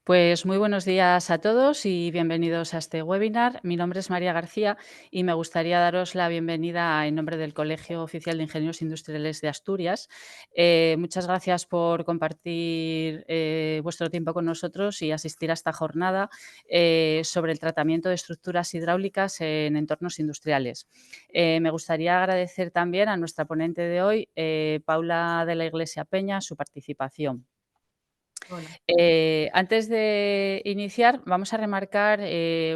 Pues muy buenos días a todos y bienvenidos a este webinar. Mi nombre es María García y me gustaría daros la bienvenida en nombre del Colegio Oficial de Ingenieros Industriales de Asturias. Muchas gracias por compartir vuestro tiempo con nosotros y asistir a esta jornada sobre el tratamiento de estructuras hidráulicas en entornos industriales. Me gustaría agradecer también a nuestra ponente de hoy, Paula de la Iglesia Peña, su participación. Hola. Antes de iniciar, vamos a remarcar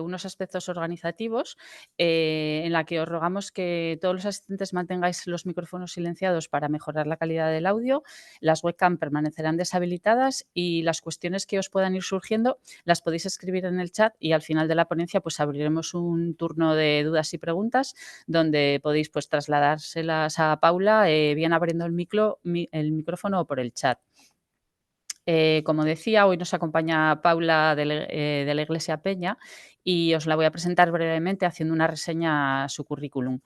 unos aspectos organizativos en la que os rogamos que todos los asistentes mantengáis los micrófonos silenciados para mejorar la calidad del audio, las webcam permanecerán deshabilitadas y las cuestiones que os puedan ir surgiendo las podéis escribir en el chat y al final de la ponencia pues abriremos un turno de dudas y preguntas donde podéis pues trasladárselas a Paula bien abriendo el micrófono o por el chat. Como decía, hoy nos acompaña Paula de la Iglesia Peña y os la voy a presentar brevemente haciendo una reseña a su currículum.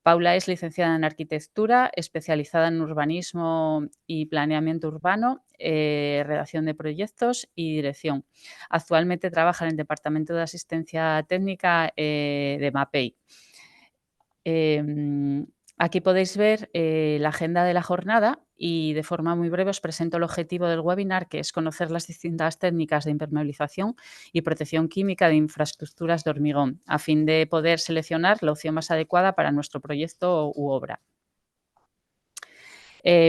Paula es licenciada en Arquitectura, especializada en Urbanismo y Planeamiento Urbano, redacción de proyectos y dirección. Actualmente trabaja en el Departamento de Asistencia Técnica de MAPEI. Aquí podéis ver la agenda de la jornada y de forma muy breve os presento el objetivo del webinar, que es conocer las distintas técnicas de impermeabilización y protección química de infraestructuras de hormigón, a fin de poder seleccionar la opción más adecuada para nuestro proyecto u obra.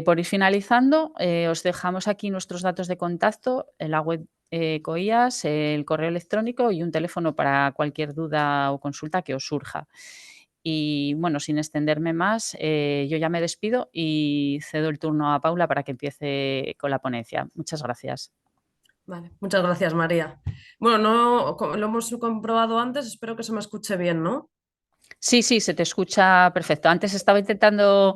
Por ir finalizando, os dejamos aquí nuestros datos de contacto en la web COIAS, el correo electrónico y un teléfono para cualquier duda o consulta que os surja. Y bueno, sin extenderme más, yo ya me despido y cedo el turno a Paula para que empiece con la ponencia. Muchas gracias. Vale, muchas gracias, María. Bueno, no, lo hemos comprobado antes, espero que se me escuche bien, ¿no? Sí, sí, se te escucha perfecto. Antes estaba intentando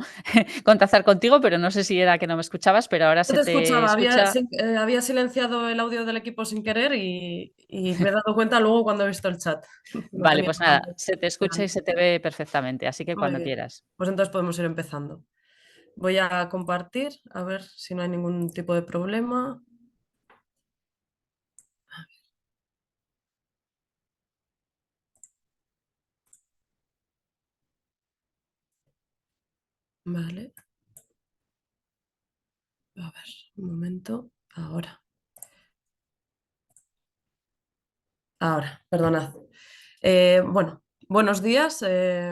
contactar contigo, pero no sé si era que no me escuchabas, pero ahora No se te te escuchaba, escucha. había silenciado el audio del equipo sin querer y me he dado cuenta luego cuando he visto el chat. No Vale, tenía pues nada nada, más se te escucha y delante. se te ve perfectamente, así que Muy cuando bien, quieras. pues entonces podemos ir empezando. Voy a compartir, a ver si no hay ningún tipo de problema. Vale, a ver, un momento. Ahora, perdonad. Bueno, buenos días.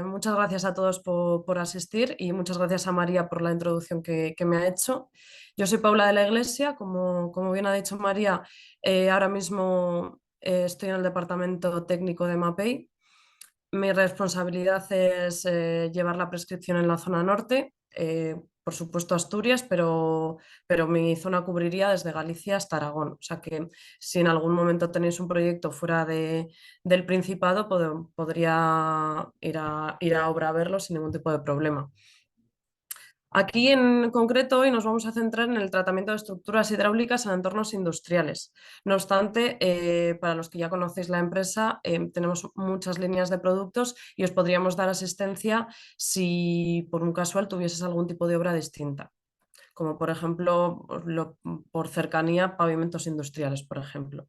Muchas gracias a todos por asistir y muchas gracias a María por la introducción que me ha hecho. Yo soy Paula de la Iglesia, como bien ha dicho María, ahora mismo estoy en el departamento técnico de MAPEI. Mi responsabilidad es llevar la prescripción en la zona norte, por supuesto Asturias, pero mi zona cubriría desde Galicia hasta Aragón. O sea que si en algún momento tenéis un proyecto fuera del Principado, podría ir a obra a verlo sin ningún tipo de problema. Aquí en concreto hoy nos vamos a centrar en el tratamiento de estructuras hidráulicas en entornos industriales. No obstante, para los que ya conocéis la empresa, tenemos muchas líneas de productos y os podríamos dar asistencia si por un casual tuvieses algún tipo de obra distinta, como por ejemplo por cercanía pavimentos industriales, por ejemplo.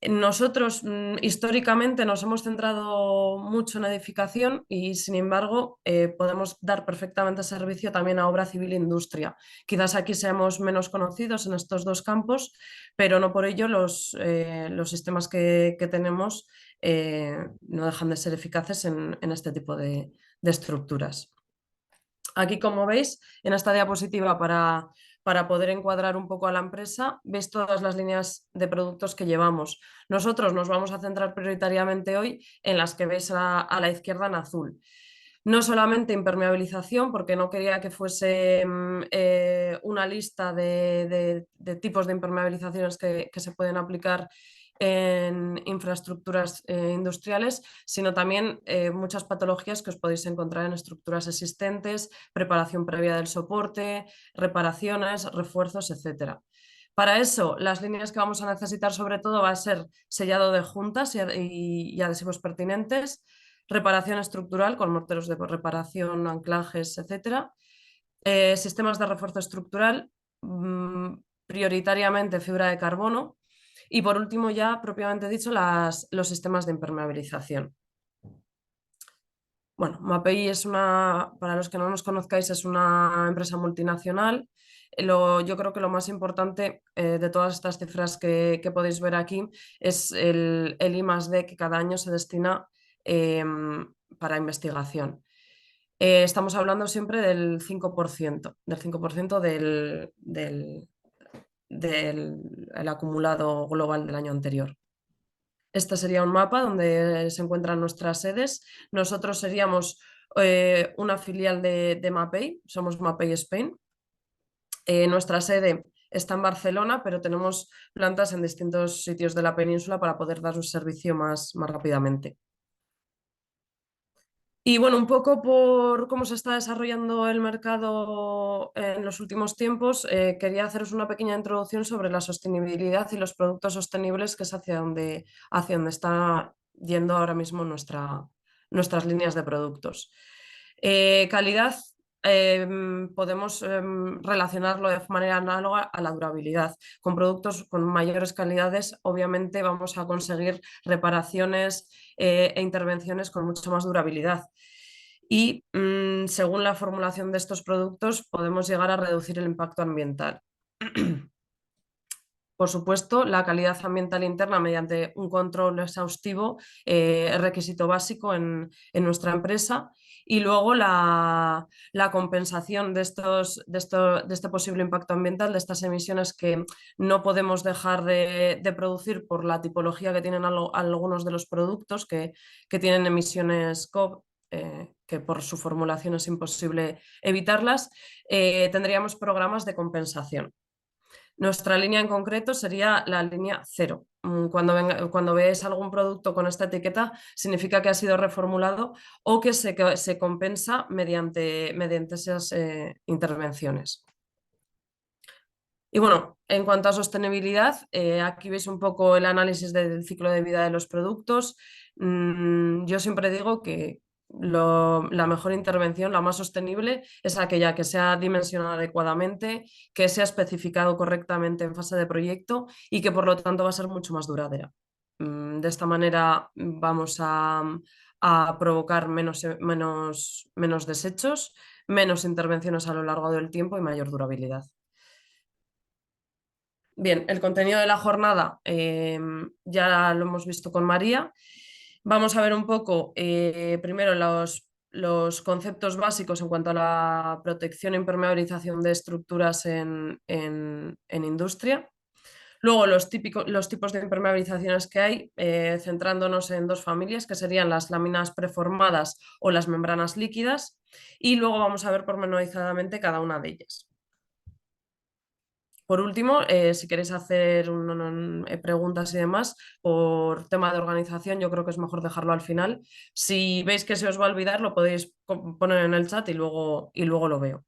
Nosotros históricamente nos hemos centrado mucho en edificación y, sin embargo, podemos dar perfectamente servicio también a obra civil e industria. Quizás aquí seamos menos conocidos en estos dos campos, pero no por ello los sistemas que tenemos no dejan de ser eficaces en este tipo de estructuras. Aquí, como veis, en esta diapositiva para poder encuadrar un poco a la empresa, veis todas las líneas de productos que llevamos. Nosotros nos vamos a centrar prioritariamente hoy en las que veis a la izquierda en azul. No solamente impermeabilización, porque no quería que fuese una lista de tipos de impermeabilizaciones que se pueden aplicar en infraestructuras industriales, sino también muchas patologías que os podéis encontrar en estructuras existentes, preparación previa del soporte, reparaciones, refuerzos, etcétera. Para eso, las líneas que vamos a necesitar sobre todo va a ser sellado de juntas y adhesivos pertinentes, reparación estructural con morteros de reparación, anclajes, etcétera, sistemas de refuerzo estructural, prioritariamente fibra de carbono, Y por último, ya propiamente dicho, los sistemas de impermeabilización. Bueno, MAPEI es para los que no nos conozcáis, es una empresa multinacional. Yo creo que lo más importante de todas estas cifras que podéis ver aquí es el I+D que cada año se destina para investigación. Estamos hablando siempre del 5%, del 5% del acumulado global del año anterior. Este sería un mapa donde se encuentran nuestras sedes. Nosotros seríamos una filial de MAPEI, somos MAPEI Spain. Nuestra sede está en Barcelona, pero tenemos plantas en distintos sitios de la península para poder dar un servicio más rápidamente. Y bueno, un poco por cómo se está desarrollando el mercado en los últimos tiempos, quería haceros una pequeña introducción sobre la sostenibilidad y los productos sostenibles, que es hacia donde está yendo ahora mismo nuestras líneas de productos. Calidad, podemos relacionarlo de manera análoga a la durabilidad. Con productos con mayores calidades, obviamente vamos a conseguir reparaciones e intervenciones con mucha más durabilidad. Y según la formulación de estos productos, podemos llegar a reducir el impacto ambiental. Por supuesto, la calidad ambiental interna mediante un control exhaustivo es requisito básico en nuestra empresa. Y luego la compensación de este posible impacto ambiental, de estas emisiones que no podemos dejar de producir por la tipología que tienen algunos de los productos que tienen emisiones SCOP, que por su formulación es imposible evitarlas, tendríamos programas de compensación. Nuestra línea en concreto sería la línea 0. Cuando veáis algún producto con esta etiqueta, significa que ha sido reformulado o que se compensa mediante esas intervenciones. Y bueno, en cuanto a sostenibilidad, aquí veis un poco el análisis del ciclo de vida de los productos. Yo siempre digo que la mejor intervención, la más sostenible, es aquella que sea dimensionada adecuadamente, que sea especificado correctamente en fase de proyecto y que por lo tanto va a ser mucho más duradera. De esta manera vamos a provocar menos desechos, menos intervenciones a lo largo del tiempo y mayor durabilidad. Bien, el contenido de la jornada ya lo hemos visto con María. Vamos a ver un poco primero los conceptos básicos en cuanto a la protección e impermeabilización de estructuras en industria. Luego los tipos de impermeabilizaciones que hay, centrándonos en dos familias, que serían las láminas preformadas o las membranas líquidas. Y luego vamos a ver pormenorizadamente cada una de ellas. Por último, si queréis hacer preguntas y demás, por tema de organización, yo creo que es mejor dejarlo al final. Si veis que se os va a olvidar, lo podéis poner en el chat y luego lo veo.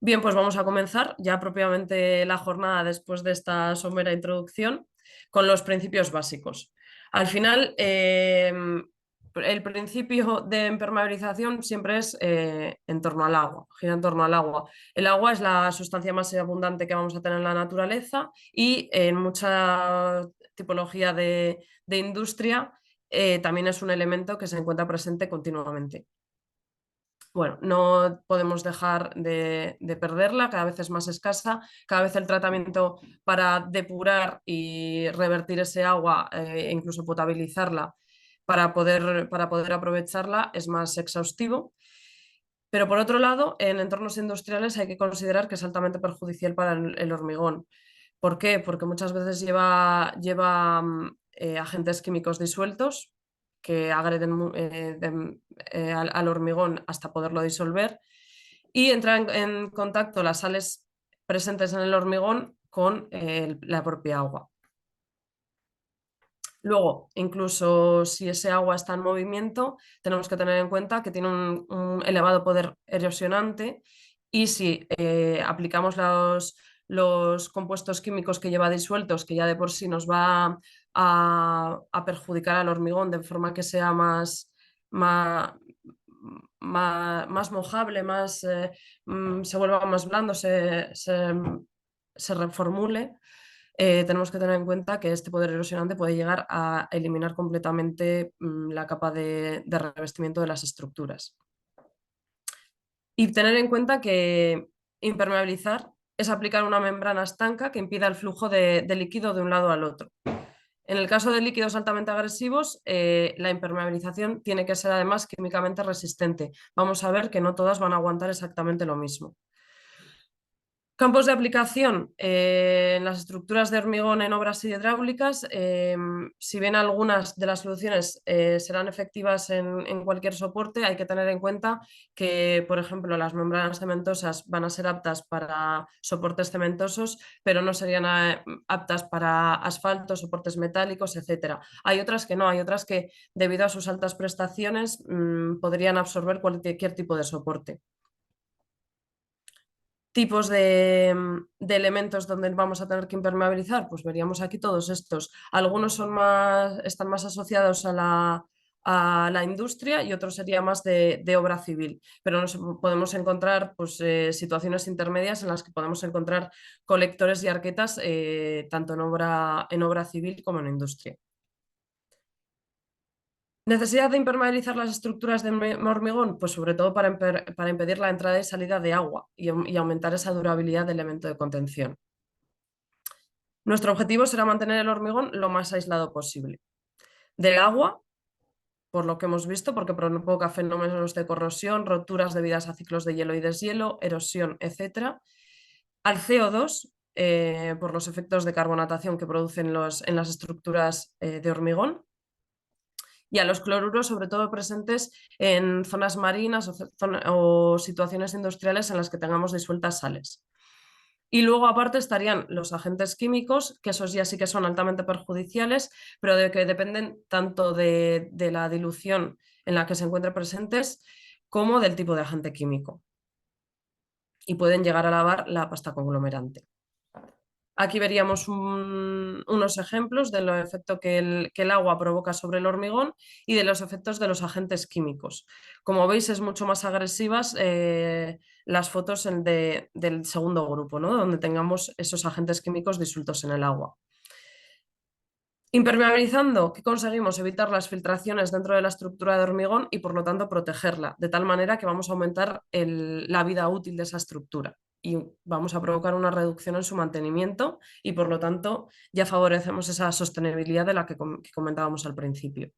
Bien, pues vamos a comenzar ya propiamente la jornada después de esta somera introducción con los principios básicos. Al final, el principio de impermeabilización siempre es en torno al agua, gira en torno al agua. El agua es la sustancia más abundante que vamos a tener en la naturaleza y en mucha tipología de industria también es un elemento que se encuentra presente continuamente. Bueno, no podemos dejar de perderla, cada vez es más escasa, cada vez el tratamiento para depurar y revertir ese agua e incluso potabilizarla para poder aprovecharla es más exhaustivo. Pero por otro lado, en entornos industriales hay que considerar que es altamente perjudicial para el hormigón. ¿Por qué? Porque muchas veces lleva agentes químicos disueltos que agreden al hormigón hasta poderlo disolver y entran en contacto las sales presentes en el hormigón con la propia agua. Luego, incluso si ese agua está en movimiento, tenemos que tener en cuenta que tiene un elevado poder erosionante y si aplicamos los compuestos químicos que lleva disueltos, que ya de por sí nos va a perjudicar al hormigón de forma que sea más mojable, se vuelva más blando, se reformule. tenemos que tener en cuenta que este poder erosionante puede llegar a eliminar completamente la capa de revestimiento de las estructuras. Y tener en cuenta que impermeabilizar es aplicar una membrana estanca que impida el flujo de líquido de un lado al otro. En el caso de líquidos altamente agresivos, la impermeabilización tiene que ser además químicamente resistente. Vamos a ver que no todas van a aguantar exactamente lo mismo. Campos de aplicación en las estructuras de hormigón en obras hidráulicas. Si bien algunas de las soluciones serán efectivas en cualquier soporte, hay que tener en cuenta que, por ejemplo, las membranas cementosas van a ser aptas para soportes cementosos, pero no serían aptas para asfalto, soportes metálicos, etc. Hay otras que no, hay otras que, debido a sus altas prestaciones, podrían absorber cualquier tipo de soporte. Tipos de elementos donde vamos a tener que impermeabilizar, pues veríamos aquí todos estos. Algunos están más asociados a la industria y otros sería más de obra civil, pero podemos encontrar pues, situaciones intermedias en las que podemos encontrar colectores y arquetas tanto en obra civil como en industria. ¿Necesidad de impermeabilizar las estructuras de hormigón? Pues sobre todo para impedir la entrada y salida de agua y aumentar esa durabilidad del elemento de contención. Nuestro objetivo será mantener el hormigón lo más aislado posible. Del agua, por lo que hemos visto, porque provoca fenómenos de corrosión, roturas debidas a ciclos de hielo y deshielo, erosión, etc. Al CO2, por los efectos de carbonatación que producen en las estructuras de hormigón, y a los cloruros, sobre todo presentes en zonas marinas o situaciones industriales en las que tengamos disueltas sales. Y luego aparte estarían los agentes químicos, que esos ya sí que son altamente perjudiciales, pero de que dependen tanto de la dilución en la que se encuentren presentes como del tipo de agente químico. Y pueden llegar a lavar la pasta conglomerante. Aquí veríamos unos ejemplos de los efectos que el agua provoca sobre el hormigón y de los efectos de los agentes químicos. Como veis, es mucho más agresivas las fotos del segundo grupo, ¿no? Donde tengamos esos agentes químicos disueltos en el agua. Impermeabilizando, ¿qué conseguimos? Evitar las filtraciones dentro de la estructura de hormigón y por lo tanto protegerla, de tal manera que vamos a aumentar la vida útil de esa estructura y vamos a provocar una reducción en su mantenimiento y por lo tanto ya favorecemos esa sostenibilidad de la que comentábamos al principio.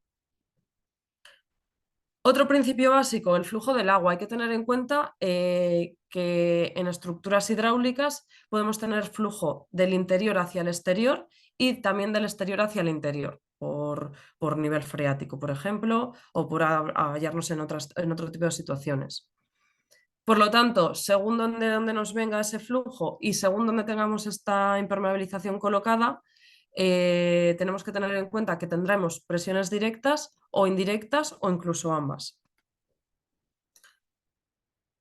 Otro principio básico, el flujo del agua. Hay que tener en cuenta que en estructuras hidráulicas podemos tener flujo del interior hacia el exterior y también del exterior hacia el interior, por nivel freático, por ejemplo, o por hallarnos en otro tipo de situaciones. Por lo tanto, según donde nos venga ese flujo y según donde tengamos esta impermeabilización colocada, tenemos que tener en cuenta que tendremos presiones directas o indirectas o incluso ambas.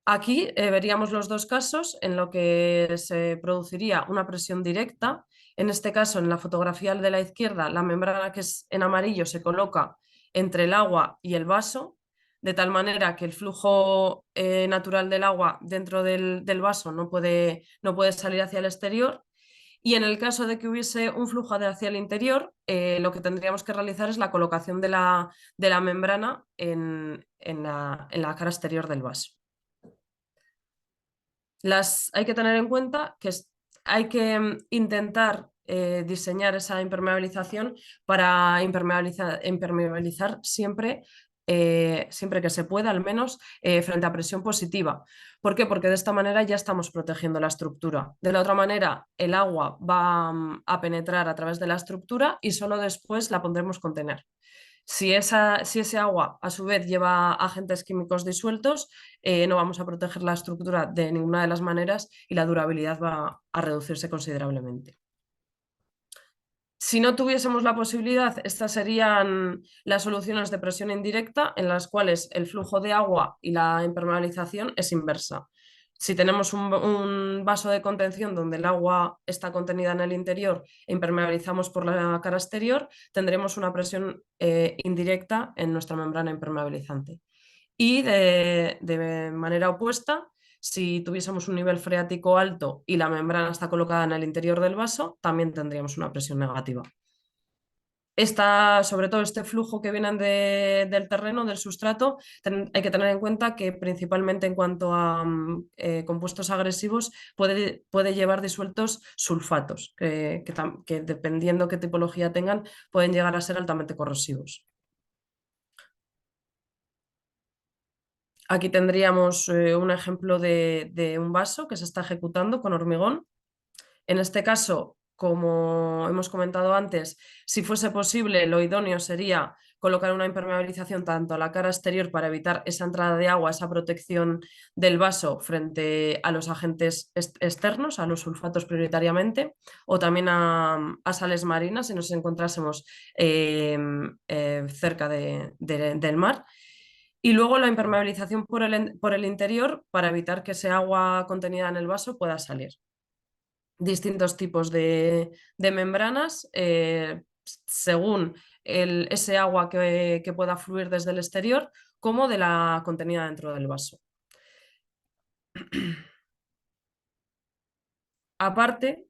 Aquí veríamos los dos casos en lo que se produciría una presión directa. En este caso, en la fotografía de la izquierda, la membrana que es en amarillo se coloca entre el agua y el vaso, de tal manera que el flujo natural del agua dentro del vaso no puede salir hacia el exterior. Y en el caso de que hubiese un flujo hacia el interior, lo que tendríamos que realizar es la colocación de la membrana en la cara exterior del vaso. Hay que tener en cuenta que hay que intentar diseñar esa impermeabilización para impermeabilizar siempre, siempre que se pueda, al menos frente a presión positiva. ¿Por qué? Porque de esta manera ya estamos protegiendo la estructura. De la otra manera, el agua va a penetrar a través de la estructura y solo después la pondremos contener. Si ese agua a su vez lleva agentes químicos disueltos, no vamos a proteger la estructura de ninguna de las maneras y la durabilidad va a reducirse considerablemente. Si no tuviésemos la posibilidad, estas serían las soluciones de presión indirecta en las cuales el flujo de agua y la impermeabilización es inversa. Si tenemos un vaso de contención donde el agua está contenida en el interior e impermeabilizamos por la cara exterior, tendremos una presión indirecta en nuestra membrana impermeabilizante. Y de manera opuesta, si tuviésemos un nivel freático alto y la membrana está colocada en el interior del vaso, también tendríamos una presión negativa. Sobre todo este flujo que viene del terreno, del sustrato, hay que tener en cuenta que principalmente en cuanto a compuestos agresivos puede llevar disueltos sulfatos, que dependiendo qué tipología tengan pueden llegar a ser altamente corrosivos. Aquí tendríamos un ejemplo de un vaso que se está ejecutando con hormigón. En este caso, como hemos comentado antes, si fuese posible, lo idóneo sería colocar una impermeabilización tanto a la cara exterior para evitar esa entrada de agua, esa protección del vaso frente a los agentes externos, a los sulfatos prioritariamente, o también a sales marinas si nos encontrásemos cerca del mar. Y luego la impermeabilización por el interior para evitar que ese agua contenida en el vaso pueda salir. Distintos tipos de membranas según ese agua que pueda fluir desde el exterior como de la contenida dentro del vaso. Aparte,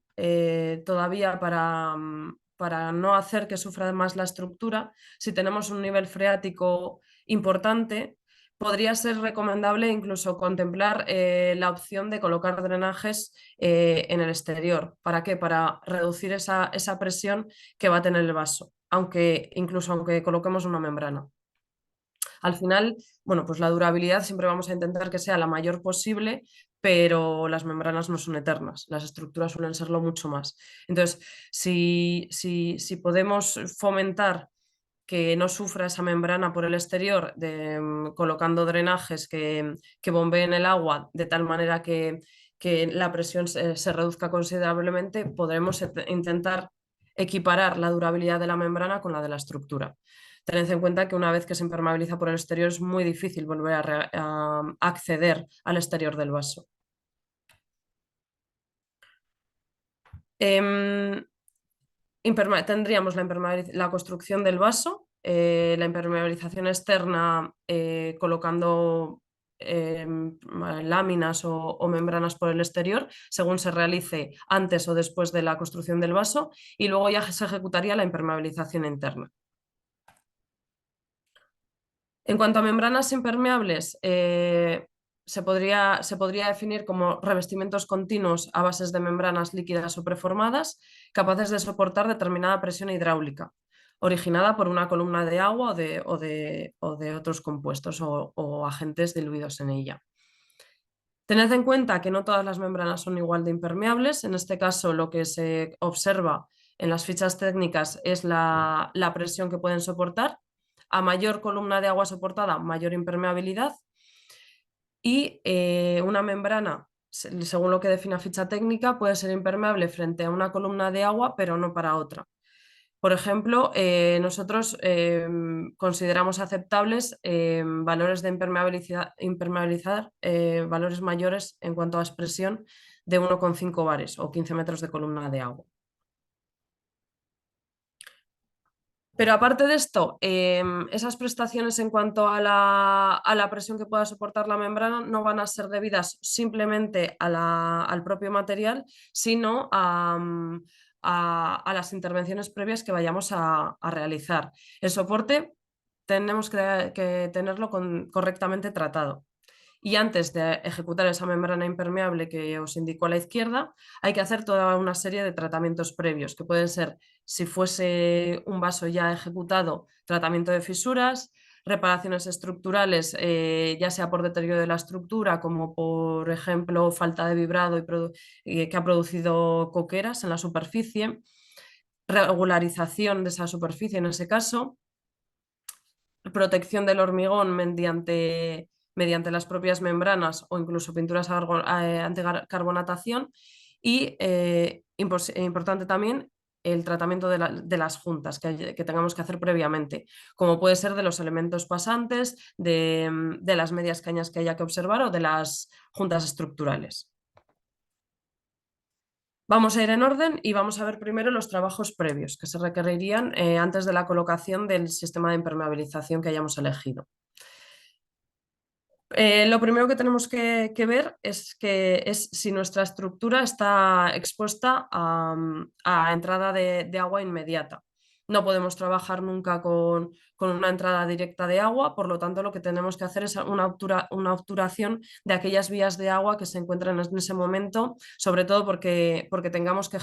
todavía para no hacer que sufra más la estructura, si tenemos un nivel freático importante, podría ser recomendable incluso contemplar la opción de colocar drenajes en el exterior. ¿Para qué? Para reducir esa presión que va a tener el vaso, incluso aunque coloquemos una membrana. Al final, bueno, pues la durabilidad siempre vamos a intentar que sea la mayor posible, pero las membranas no son eternas, las estructuras suelen serlo mucho más. Entonces, si podemos fomentar que no sufra esa membrana por el exterior, colocando drenajes que bombeen el agua de tal manera que la presión se reduzca considerablemente, podremos intentar equiparar la durabilidad de la membrana con la de la estructura. Tened en cuenta que una vez que se impermeabiliza por el exterior es muy difícil volver a acceder al exterior del vaso. Tendríamos la construcción del vaso, la impermeabilización externa colocando láminas o membranas por el exterior, según se realice antes o después de la construcción del vaso, y luego ya se ejecutaría la impermeabilización interna. En cuanto a membranas impermeables, se podría definir como revestimientos continuos a bases de membranas líquidas o preformadas capaces de soportar determinada presión hidráulica, originada por una columna de agua o de otros compuestos o agentes diluidos en ella. Tened en cuenta que no todas las membranas son igual de impermeables. En este caso, lo que se observa en las fichas técnicas es la presión que pueden soportar. A mayor columna de agua soportada, mayor impermeabilidad. Y una membrana, según lo que define la ficha técnica, puede ser impermeable frente a una columna de agua, pero no para otra. Por ejemplo, nosotros consideramos aceptables valores de impermeabilizar valores mayores en cuanto a expresión de 1,5 bares o 15 metros de columna de agua. Pero aparte de esto, esas prestaciones en cuanto a la presión que pueda soportar la membrana no van a ser debidas simplemente al propio material, sino a las intervenciones previas que vayamos a realizar. El soporte tenemos que tenerlo correctamente tratado. Y antes de ejecutar esa membrana impermeable que os indicó a la izquierda, hay que hacer toda una serie de tratamientos previos, que pueden ser, si fuese un vaso ya ejecutado, tratamiento de fisuras, reparaciones estructurales, ya sea por deterioro de la estructura, como por ejemplo falta de vibrado que ha producido coqueras en la superficie, regularización de esa superficie en ese caso, protección del hormigón mediante las propias membranas o incluso pinturas anticarbonatación y importante también el tratamiento de las juntas que tengamos que hacer previamente, como puede ser de los elementos pasantes, de las medias cañas que haya que observar o de las juntas estructurales. Vamos a ir en orden y vamos a ver primero los trabajos previos que se requerirían antes de la colocación del sistema de impermeabilización que hayamos elegido. Lo primero que tenemos que ver es si nuestra estructura está expuesta a entrada de agua inmediata. No podemos trabajar nunca con una entrada directa de agua, por lo tanto lo que tenemos que hacer es una obturación de aquellas vías de agua que se encuentran en ese momento, sobre todo porque tengamos que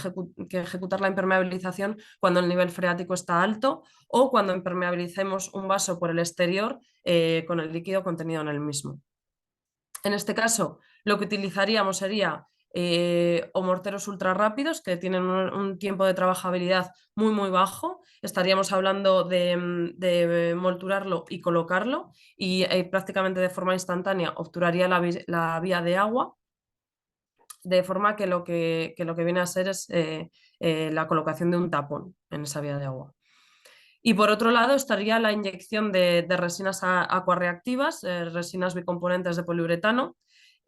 ejecutar la impermeabilización cuando el nivel freático está alto o cuando impermeabilicemos un vaso por el exterior con el líquido contenido en el mismo. En este caso, lo que utilizaríamos sería o morteros ultra rápidos que tienen un tiempo de trabajabilidad muy bajo. Estaríamos hablando de molturarlo y colocarlo y prácticamente de forma instantánea obturaría la vía de agua, de forma que lo que viene a ser es la colocación de un tapón en esa vía de agua. Y por otro lado estaría la inyección de resinas acuarreactivas, resinas bicomponentes de poliuretano,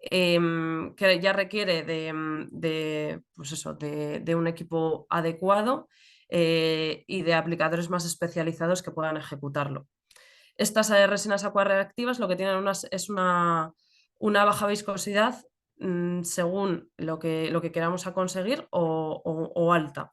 que ya requiere pues eso, de un equipo adecuado y de aplicadores más especializados que puedan ejecutarlo. Estas resinas acuarreactivas lo que tienen es una baja viscosidad según lo que queramos conseguir o alta.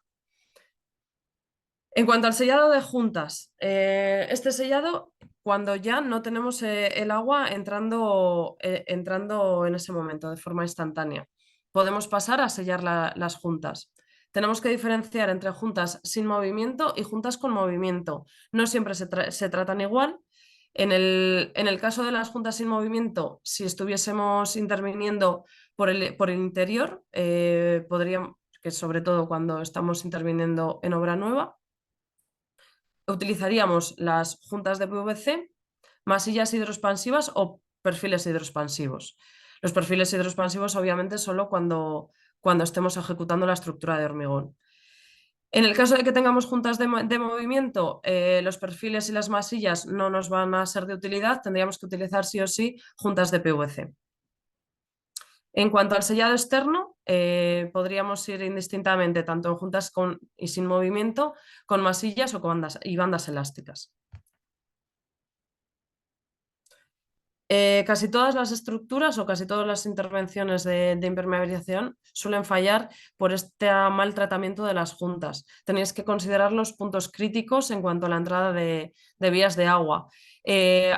En cuanto al sellado de juntas, este sellado, cuando ya no tenemos el agua entrando en ese momento de forma instantánea, podemos pasar a sellar las juntas. Tenemos que diferenciar entre juntas sin movimiento y juntas con movimiento. No siempre se tratan igual. En el caso de las juntas sin movimiento, si estuviésemos interviniendo por el interior, podríamos, que sobre todo cuando estamos interviniendo en obra nueva, utilizaríamos las juntas de PVC, masillas hidroexpansivas o perfiles hidroexpansivos. Los perfiles hidroexpansivos obviamente solo cuando estemos ejecutando la estructura de hormigón. En el caso de que tengamos juntas de movimiento, los perfiles y las masillas no nos van a ser de utilidad, tendríamos que utilizar sí o sí juntas de PVC. En cuanto al sellado externo, podríamos ir indistintamente tanto en juntas con y sin movimiento, con masillas o con bandas elásticas. Casi todas las estructuras o casi todas las intervenciones de impermeabilización suelen fallar por este mal tratamiento de las juntas. Tenéis que considerar los puntos críticos en cuanto a la entrada de vías de agua.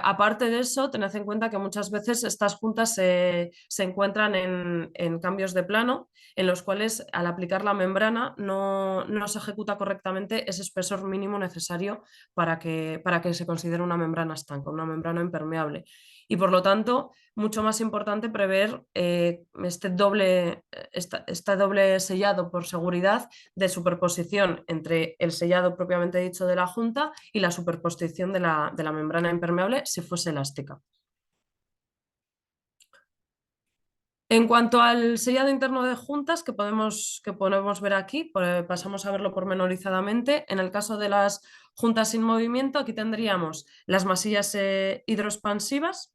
Aparte de eso, tened en cuenta que muchas veces estas juntas se encuentran en cambios de plano, en los cuales al aplicar la membrana no se ejecuta correctamente ese espesor mínimo necesario para que se considere una membrana estanca, una membrana impermeable. Y por lo tanto, mucho más importante prever este doble sellado por seguridad de superposición entre el sellado propiamente dicho de la junta y la superposición de la membrana impermeable si fuese elástica. En cuanto al sellado interno de juntas que podemos ver aquí, pasamos a verlo pormenorizadamente. En el caso de las juntas sin movimiento, aquí tendríamos las masillas hidroexpansivas,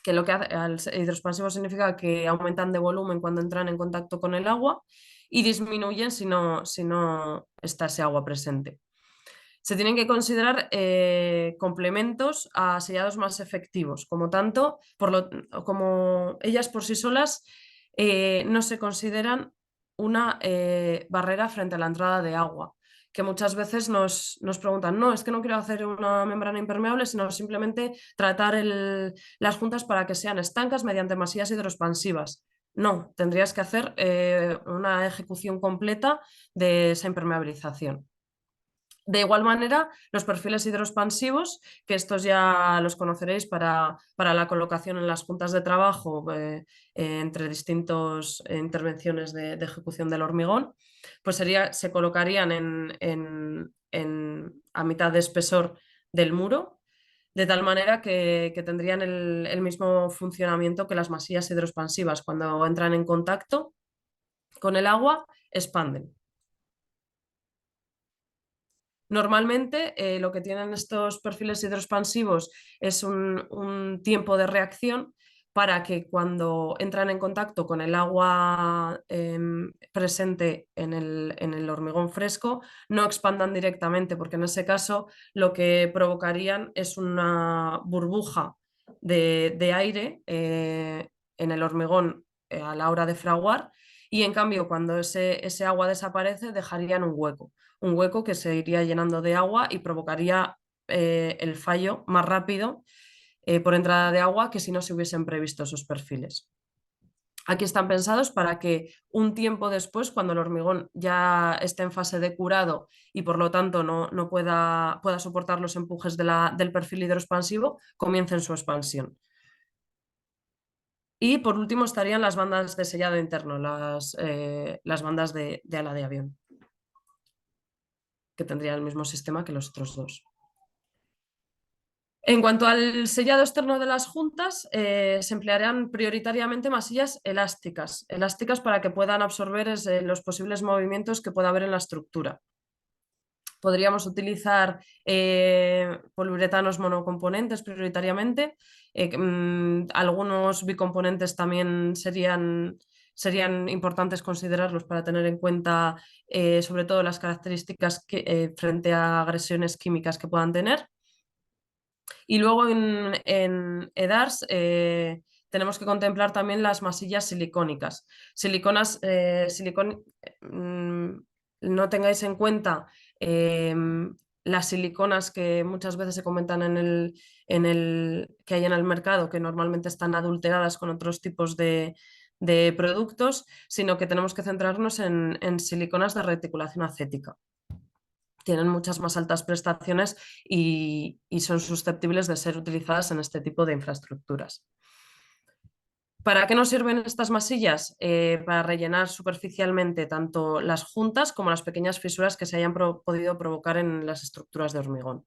que lo que hace al hidroexpansivo significa que aumentan de volumen cuando entran en contacto con el agua y disminuyen si no está ese agua presente. Se tienen que considerar complementos a sellados más efectivos, como ellas por sí solas no se consideran una barrera frente a la entrada de agua, que muchas veces nos preguntan, no, es que no quiero hacer una membrana impermeable, sino simplemente tratar las juntas para que sean estancas mediante masillas hidroexpansivas. No, tendrías que hacer una ejecución completa de esa impermeabilización. De igual manera, los perfiles hidroexpansivos, que estos ya los conoceréis para la colocación en las juntas de trabajo entre distintas intervenciones de ejecución del hormigón, pues se colocarían a mitad de espesor del muro, de tal manera que tendrían el mismo funcionamiento que las masillas hidroexpansivas. Cuando entran en contacto con el agua, expanden. Normalmente lo que tienen estos perfiles hidroexpansivos es un tiempo de reacción para que cuando entran en contacto con el agua presente en el hormigón fresco no expandan directamente, porque en ese caso lo que provocarían es una burbuja de aire en el hormigón a la hora de fraguar, y en cambio cuando ese agua desaparece dejarían un hueco que se iría llenando de agua y provocaría el fallo más rápido por entrada de agua que si no se hubiesen previsto esos perfiles. Aquí están pensados para que un tiempo después, cuando el hormigón ya esté en fase de curado y por lo tanto no pueda soportar los empujes del perfil hidroexpansivo, comiencen su expansión. Y por último estarían las bandas de sellado interno, las bandas de ala de avión, que tendrían el mismo sistema que los otros dos. En cuanto al sellado externo de las juntas, se emplearán prioritariamente masillas elásticas para que puedan absorber los posibles movimientos que pueda haber en la estructura. Podríamos utilizar poliuretanos monocomponentes prioritariamente. Algunos bicomponentes también serían importantes considerarlos para tener en cuenta sobre todo las características frente a agresiones químicas que puedan tener. Y luego en EDARS tenemos que contemplar también las masillas silicónicas. No tengáis en cuenta las siliconas que muchas veces se comentan que hay en el mercado, que normalmente están adulteradas con otros tipos de productos, sino que tenemos que centrarnos en siliconas de reticulación acética. Tienen muchas más altas prestaciones y son susceptibles de ser utilizadas en este tipo de infraestructuras. ¿Para qué nos sirven estas masillas? Para rellenar superficialmente tanto las juntas como las pequeñas fisuras que se hayan podido provocar en las estructuras de hormigón.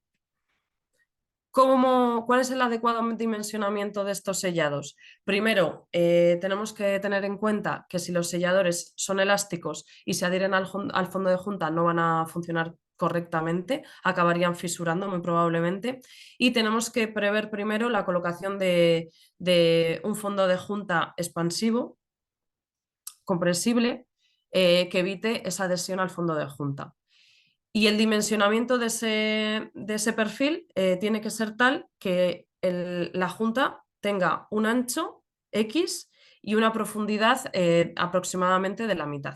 ¿Cuál es el adecuado dimensionamiento de estos sellados? Primero, tenemos que tener en cuenta que si los selladores son elásticos y se adhieren al fondo de junta no van a funcionar correctamente, acabarían fisurando muy probablemente, y tenemos que prever primero la colocación de un fondo de junta expansivo, compresible, que evite esa adhesión al fondo de junta. Y el dimensionamiento de ese perfil tiene que ser tal que la junta tenga un ancho X y una profundidad aproximadamente de la mitad.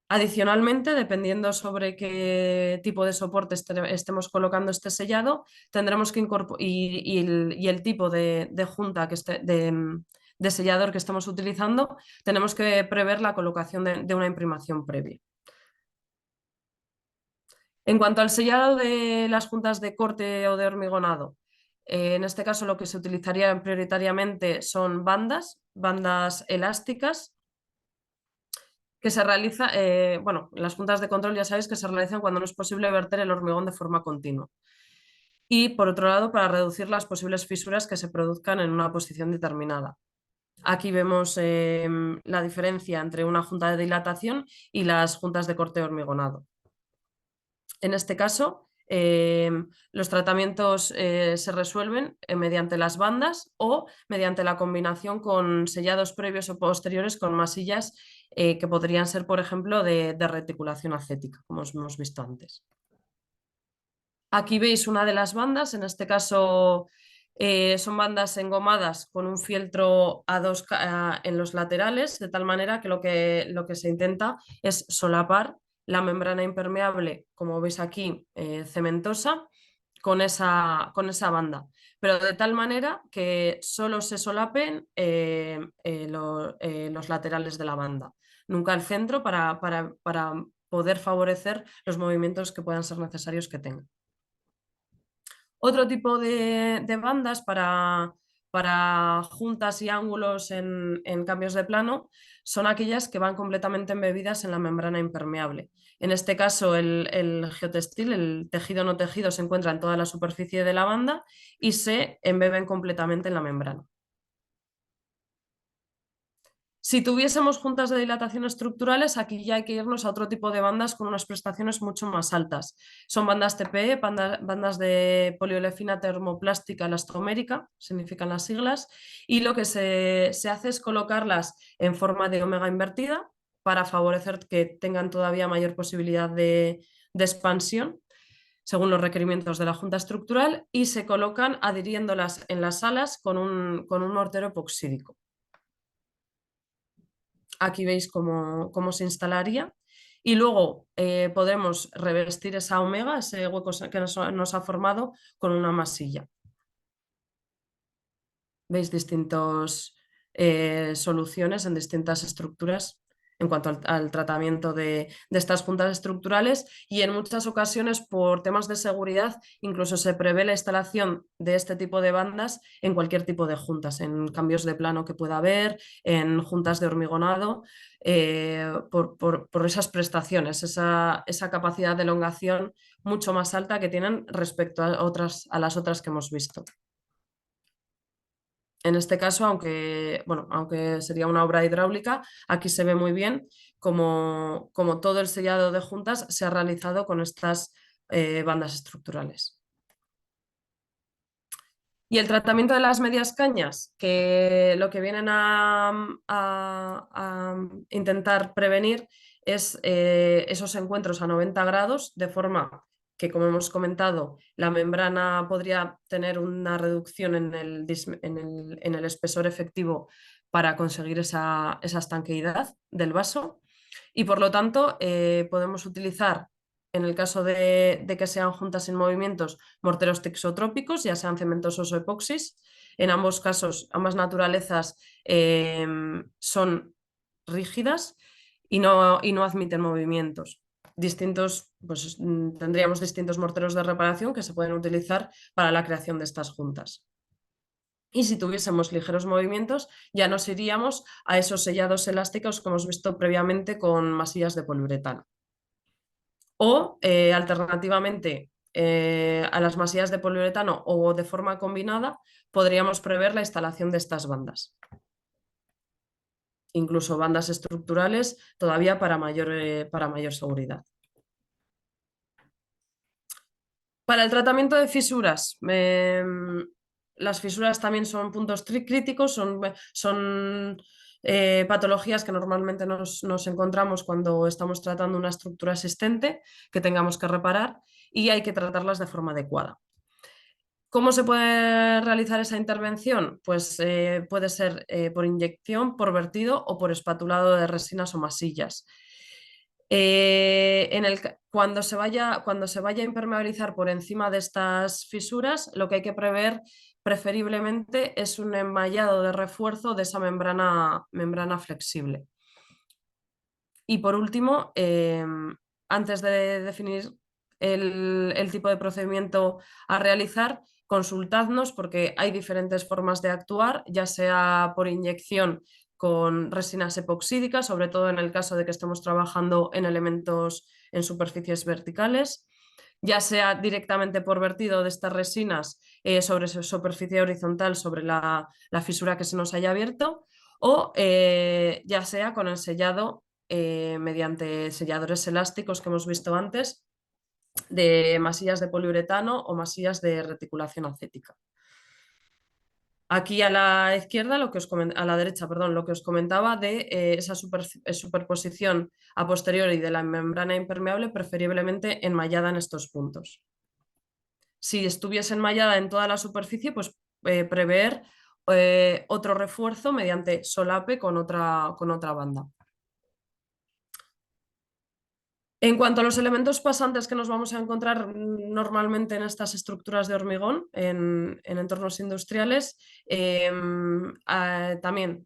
Adicionalmente, dependiendo sobre qué tipo de soporte estemos colocando este sellado, tendremos que incorporar y el tipo de junta de sellador que estemos utilizando, tenemos que prever la colocación de una imprimación previa. En cuanto al sellado de las juntas de corte o de hormigonado, en este caso lo que se utilizaría prioritariamente son bandas elásticas que se realiza, las juntas de control ya sabéis que se realizan cuando no es posible verter el hormigón de forma continua. Y por otro lado, para reducir las posibles fisuras que se produzcan en una posición determinada. Aquí vemos la diferencia entre una junta de dilatación y las juntas de corte hormigonado. En este caso, los tratamientos se resuelven mediante las bandas o mediante la combinación con sellados previos o posteriores con masillas que podrían ser, por ejemplo, de reticulación acética, como hemos visto antes. Aquí veis una de las bandas, en este caso son bandas engomadas con un fieltro en los laterales, de tal manera que lo que se intenta es solapar la membrana impermeable, como veis aquí, cementosa, con esa banda, pero de tal manera que solo se solapen los laterales de la banda, nunca el centro para poder favorecer los movimientos que puedan ser necesarios que tenga. Otro tipo de bandas para juntas y ángulos en cambios de plano son aquellas que van completamente embebidas en la membrana impermeable. En este caso, el geotextil, el tejido no tejido, se encuentra en toda la superficie de la banda y se embeben completamente en la membrana. Si tuviésemos juntas de dilatación estructurales, aquí ya hay que irnos a otro tipo de bandas con unas prestaciones mucho más altas. Son bandas TPE, bandas de poliolefina termoplástica elastomérica, significan las siglas, y lo que se hace es colocarlas en forma de omega invertida para favorecer que tengan todavía mayor posibilidad de expansión. según los requerimientos de la junta estructural, y se colocan adhiriéndolas en las alas con un mortero epoxídico. Aquí veis cómo se instalaría. Y luego podemos revestir esa omega, ese hueco que nos ha formado, con una masilla. Veis distintas soluciones en distintas estructuras en cuanto al tratamiento de estas juntas estructurales, y en muchas ocasiones por temas de seguridad incluso se prevé la instalación de este tipo de bandas en cualquier tipo de juntas, en cambios de plano que pueda haber, en juntas de hormigonado, por esas prestaciones, esa capacidad de elongación mucho más alta que tienen respecto a las otras que hemos visto. En este caso, aunque sería una obra hidráulica, aquí se ve muy bien como todo el sellado de juntas se ha realizado con estas bandas estructurales. Y el tratamiento de las medias cañas, que lo que vienen a intentar prevenir es esos encuentros a 90 grados, de forma que, como hemos comentado, la membrana podría tener una reducción en el espesor efectivo para conseguir esa estanqueidad del vaso, y por lo tanto podemos utilizar, en el caso de que sean juntas sin movimientos, morteros texotrópicos, ya sean cementosos o epoxis. En ambos casos, ambas naturalezas son rígidas y no admiten movimientos. Tendríamos distintos morteros de reparación que se pueden utilizar para la creación de estas juntas. Y si tuviésemos ligeros movimientos, ya nos iríamos a esos sellados elásticos que hemos visto previamente con masillas de poliuretano. O alternativamente a las masillas de poliuretano o de forma combinada, podríamos prever la instalación de estas bandas. Incluso bandas estructurales todavía para mayor seguridad. Para el tratamiento de fisuras, las fisuras también son puntos críticos, son patologías que normalmente nos encontramos cuando estamos tratando una estructura existente que tengamos que reparar, y hay que tratarlas de forma adecuada. ¿Cómo se puede realizar esa intervención? Pues puede ser por inyección, por vertido o por espatulado de resinas o masillas. Cuando se vaya a impermeabilizar por encima de estas fisuras, lo que hay que prever preferiblemente es un enmallado de refuerzo de esa membrana flexible. Y por último, antes de definir el tipo de procedimiento a realizar, consultadnos, porque hay diferentes formas de actuar, ya sea por inyección con resinas epoxídicas, sobre todo en el caso de que estemos trabajando en elementos en superficies verticales, ya sea directamente por vertido de estas resinas sobre superficie horizontal, sobre la fisura que se nos haya abierto, o ya sea con el sellado mediante selladores elásticos que hemos visto antes, de masillas de poliuretano o masillas de reticulación acética. Aquí a la izquierda, a la derecha, perdón, lo que os comentaba de esa superposición a posteriori de la membrana impermeable, preferiblemente enmallada en estos puntos. Si estuviese enmallada en toda la superficie, pues prever otro refuerzo mediante solape con otra banda. En cuanto a los elementos pasantes que nos vamos a encontrar normalmente en estas estructuras de hormigón, en entornos industriales, también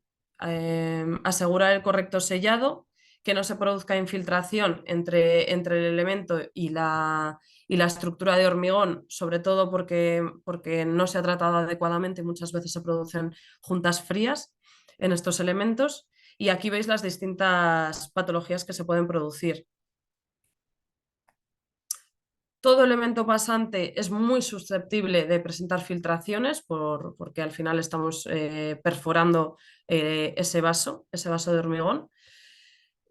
asegurar el correcto sellado, que no se produzca infiltración entre el elemento y la estructura de hormigón, sobre todo porque no se ha tratado adecuadamente y muchas veces se producen juntas frías en estos elementos. Y aquí veis las distintas patologías que se pueden producir. Todo elemento pasante es muy susceptible de presentar filtraciones porque al final estamos perforando ese vaso de hormigón.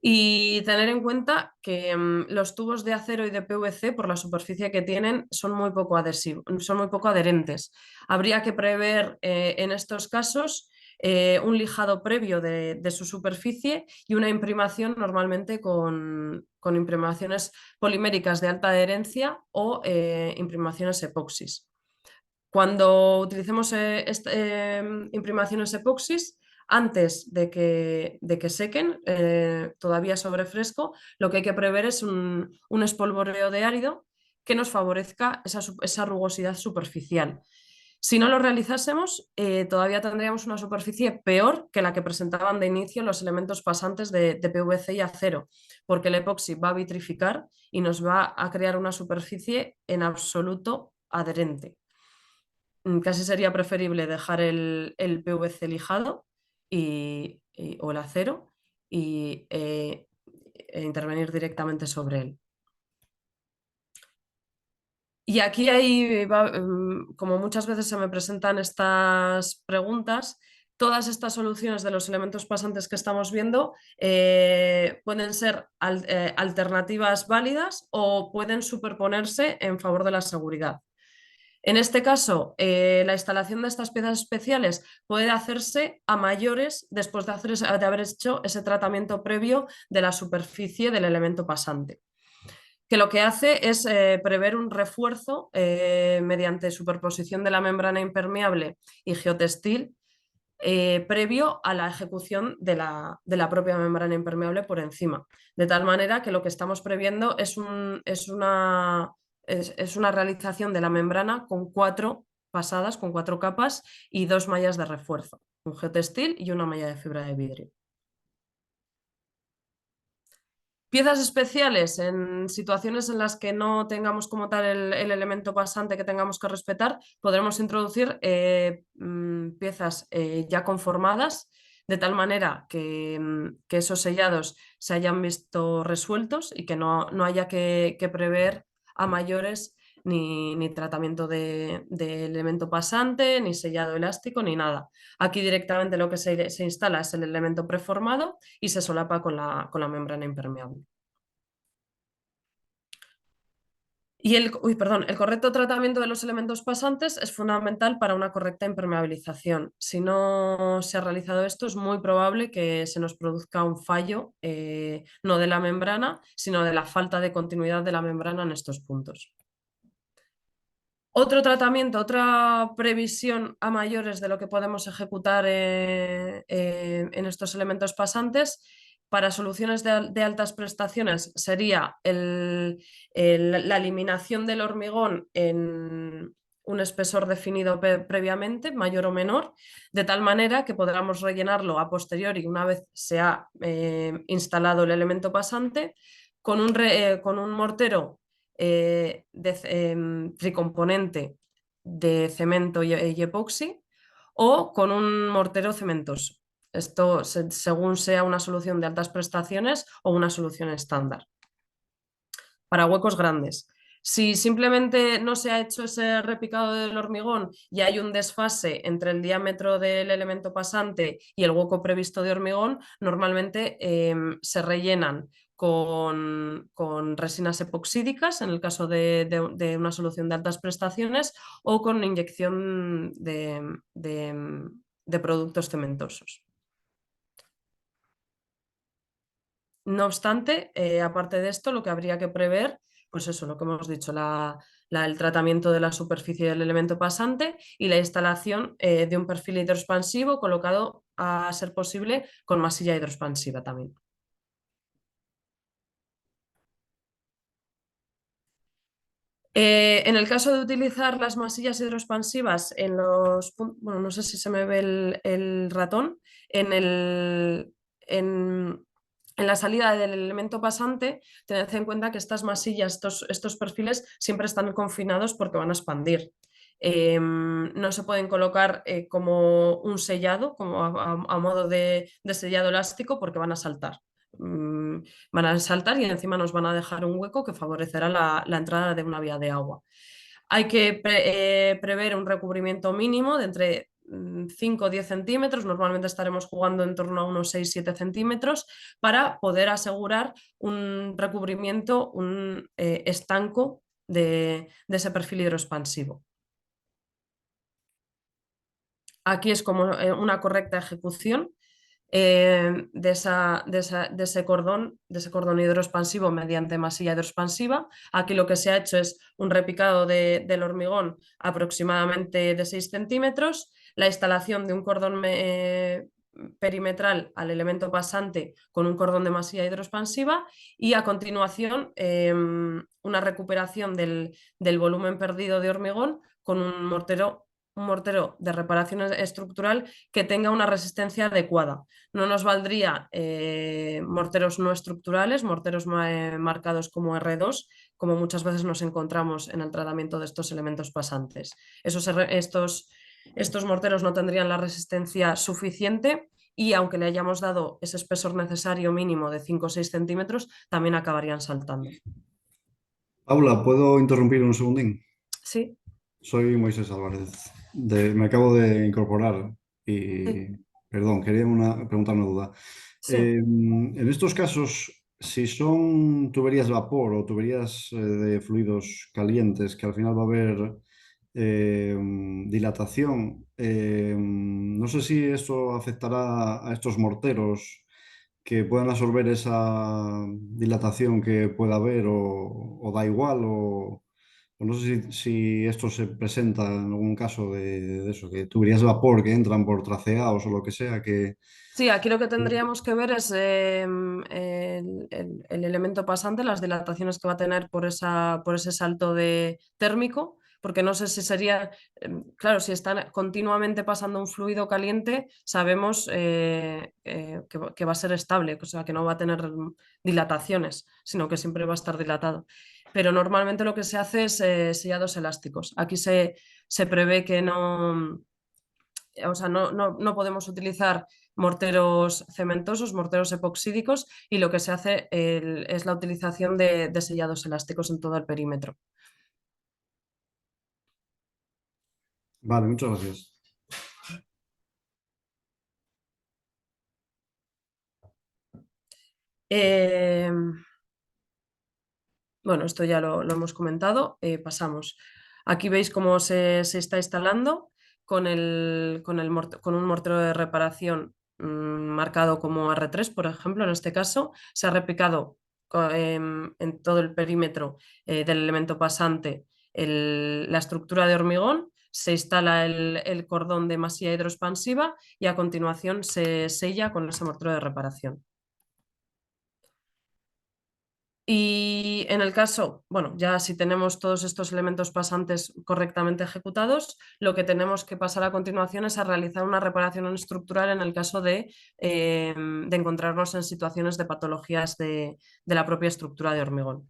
Y tener en cuenta que los tubos de acero y de PVC, por la superficie que tienen, son muy poco adherentes. Habría que prever en estos casos un lijado previo de su superficie y una imprimación normalmente con imprimaciones poliméricas de alta adherencia o imprimaciones epoxis. Cuando utilicemos imprimaciones epoxis, antes de que sequen, todavía sobre fresco, lo que hay que prever es un espolvoreo de árido que nos favorezca esa rugosidad superficial. Si no lo realizásemos, todavía tendríamos una superficie peor que la que presentaban de inicio los elementos pasantes de PVC y acero, porque el epoxi va a vitrificar y nos va a crear una superficie en absoluto adherente. Casi sería preferible dejar el PVC lijado o el acero e intervenir directamente sobre él. Y aquí como muchas veces se me presentan estas preguntas, todas estas soluciones de los elementos pasantes que estamos viendo pueden ser alternativas válidas o pueden superponerse en favor de la seguridad. En este caso, la instalación de estas piezas especiales puede hacerse a mayores después de haber hecho ese tratamiento previo de la superficie del elemento pasante, que lo que hace es prever un refuerzo mediante superposición de la membrana impermeable y geotextil previo a la ejecución de la propia membrana impermeable por encima. De tal manera que lo que estamos previendo es una realización de la membrana con 4 pasadas, con 4 capas y 2 mallas de refuerzo, un geotextil y una malla de fibra de vidrio. Piezas especiales en situaciones en las que no tengamos como tal el elemento pasante que tengamos que respetar, podremos introducir piezas ya conformadas de tal manera que esos sellados se hayan visto resueltos y que no haya que prever a mayores ni tratamiento de elemento pasante, ni sellado elástico, ni nada. Aquí directamente lo que se instala es el elemento preformado y se solapa con la membrana impermeable. Y el correcto tratamiento de los elementos pasantes es fundamental para una correcta impermeabilización. Si no se ha realizado esto, es muy probable que se nos produzca un fallo, no de la membrana, sino de la falta de continuidad de la membrana en estos puntos. Otro tratamiento, otra previsión a mayores de lo que podemos ejecutar en estos elementos pasantes para soluciones de altas prestaciones sería la eliminación del hormigón en un espesor definido previamente, mayor o menor, de tal manera que podamos rellenarlo a posteriori una vez se ha instalado el elemento pasante con un mortero tricomponente de cemento y epoxi o con un mortero cementoso. Esto según sea una solución de altas prestaciones o una solución estándar. Para huecos grandes. Si simplemente no se ha hecho ese repicado del hormigón y hay un desfase entre el diámetro del elemento pasante y el hueco previsto de hormigón, normalmente se rellenan con resinas epoxídicas, en el caso de una solución de altas prestaciones, o con inyección de productos cementosos. No obstante, aparte de esto, lo que habría que prever, pues eso, lo que hemos dicho, el tratamiento de la superficie del elemento pasante y la instalación de un perfil hidroexpansivo colocado, a ser posible, con masilla hidroexpansiva también. En el caso de utilizar las masillas hidroexpansivas bueno, no sé si se me ve el ratón, en la salida del elemento pasante, tened en cuenta que estas masillas, estos perfiles siempre están confinados porque van a expandir. No se pueden colocar como un sellado, como a modo de sellado elástico, porque van a saltar. Van a saltar y encima nos van a dejar un hueco que favorecerá la entrada de una vía de agua. Hay que prever un recubrimiento mínimo de entre 5 o 10 centímetros, normalmente estaremos jugando en torno a unos 6-7 centímetros, para poder asegurar un recubrimiento, un estanco de ese perfil hidroexpansivo. aquí es como una correcta ejecución de ese cordón hidroexpansivo mediante masilla hidroexpansiva. Aquí lo que se ha hecho es un repicado del hormigón aproximadamente de 6 centímetros, la instalación de un cordón perimetral al elemento pasante con un cordón de masilla hidroexpansiva y a continuación una recuperación del volumen perdido de hormigón con un mortero de reparación estructural que tenga una resistencia adecuada. No nos valdría morteros no estructurales, morteros marcados como R2, como muchas veces nos encontramos en el tratamiento de estos elementos pasantes. Estos morteros no tendrían la resistencia suficiente y aunque le hayamos dado ese espesor necesario mínimo de 5 o 6 centímetros, también acabarían saltando. Paula, ¿puedo interrumpir un segundín? Sí, Soy Moisés Álvarez. Me acabo de incorporar sí, y, perdón, quería preguntar una duda. sí. En estos casos, si son tuberías de vapor o tuberías de fluidos calientes, que al final va a haber dilatación, no sé si esto afectará a estos morteros que puedan absorber esa dilatación que pueda haber o da igual o no sé si esto se presenta en algún caso de eso, que tuberías de vapor que entran por traceados o lo que sea, que... Sí, aquí lo que tendríamos que ver es el elemento pasante, las dilataciones que va a tener por ese salto térmico, porque no sé si sería, claro, si está continuamente pasando un fluido caliente, sabemos que va a ser estable, o sea, que no va a tener dilataciones, sino que siempre va a estar dilatado. Pero normalmente lo que se hace es sellados elásticos. Aquí se prevé que no, o sea, no podemos utilizar morteros cementosos, morteros epoxídicos y lo que se hace es la utilización de sellados elásticos en todo el perímetro. Vale, muchas gracias. Eh, bueno, esto ya lo hemos comentado, pasamos. Aquí veis cómo se está instalando con un mortero de reparación marcado como R3, por ejemplo, en este caso, se ha repicado en todo el perímetro del elemento pasante la estructura de hormigón, se instala el cordón de masilla hidroexpansiva y a continuación se sella con ese mortero de reparación. Y en el caso, bueno, ya si tenemos todos estos elementos pasantes correctamente ejecutados, lo que tenemos que pasar a continuación es a realizar una reparación estructural en el caso de encontrarnos en situaciones de patologías de la propia estructura de hormigón.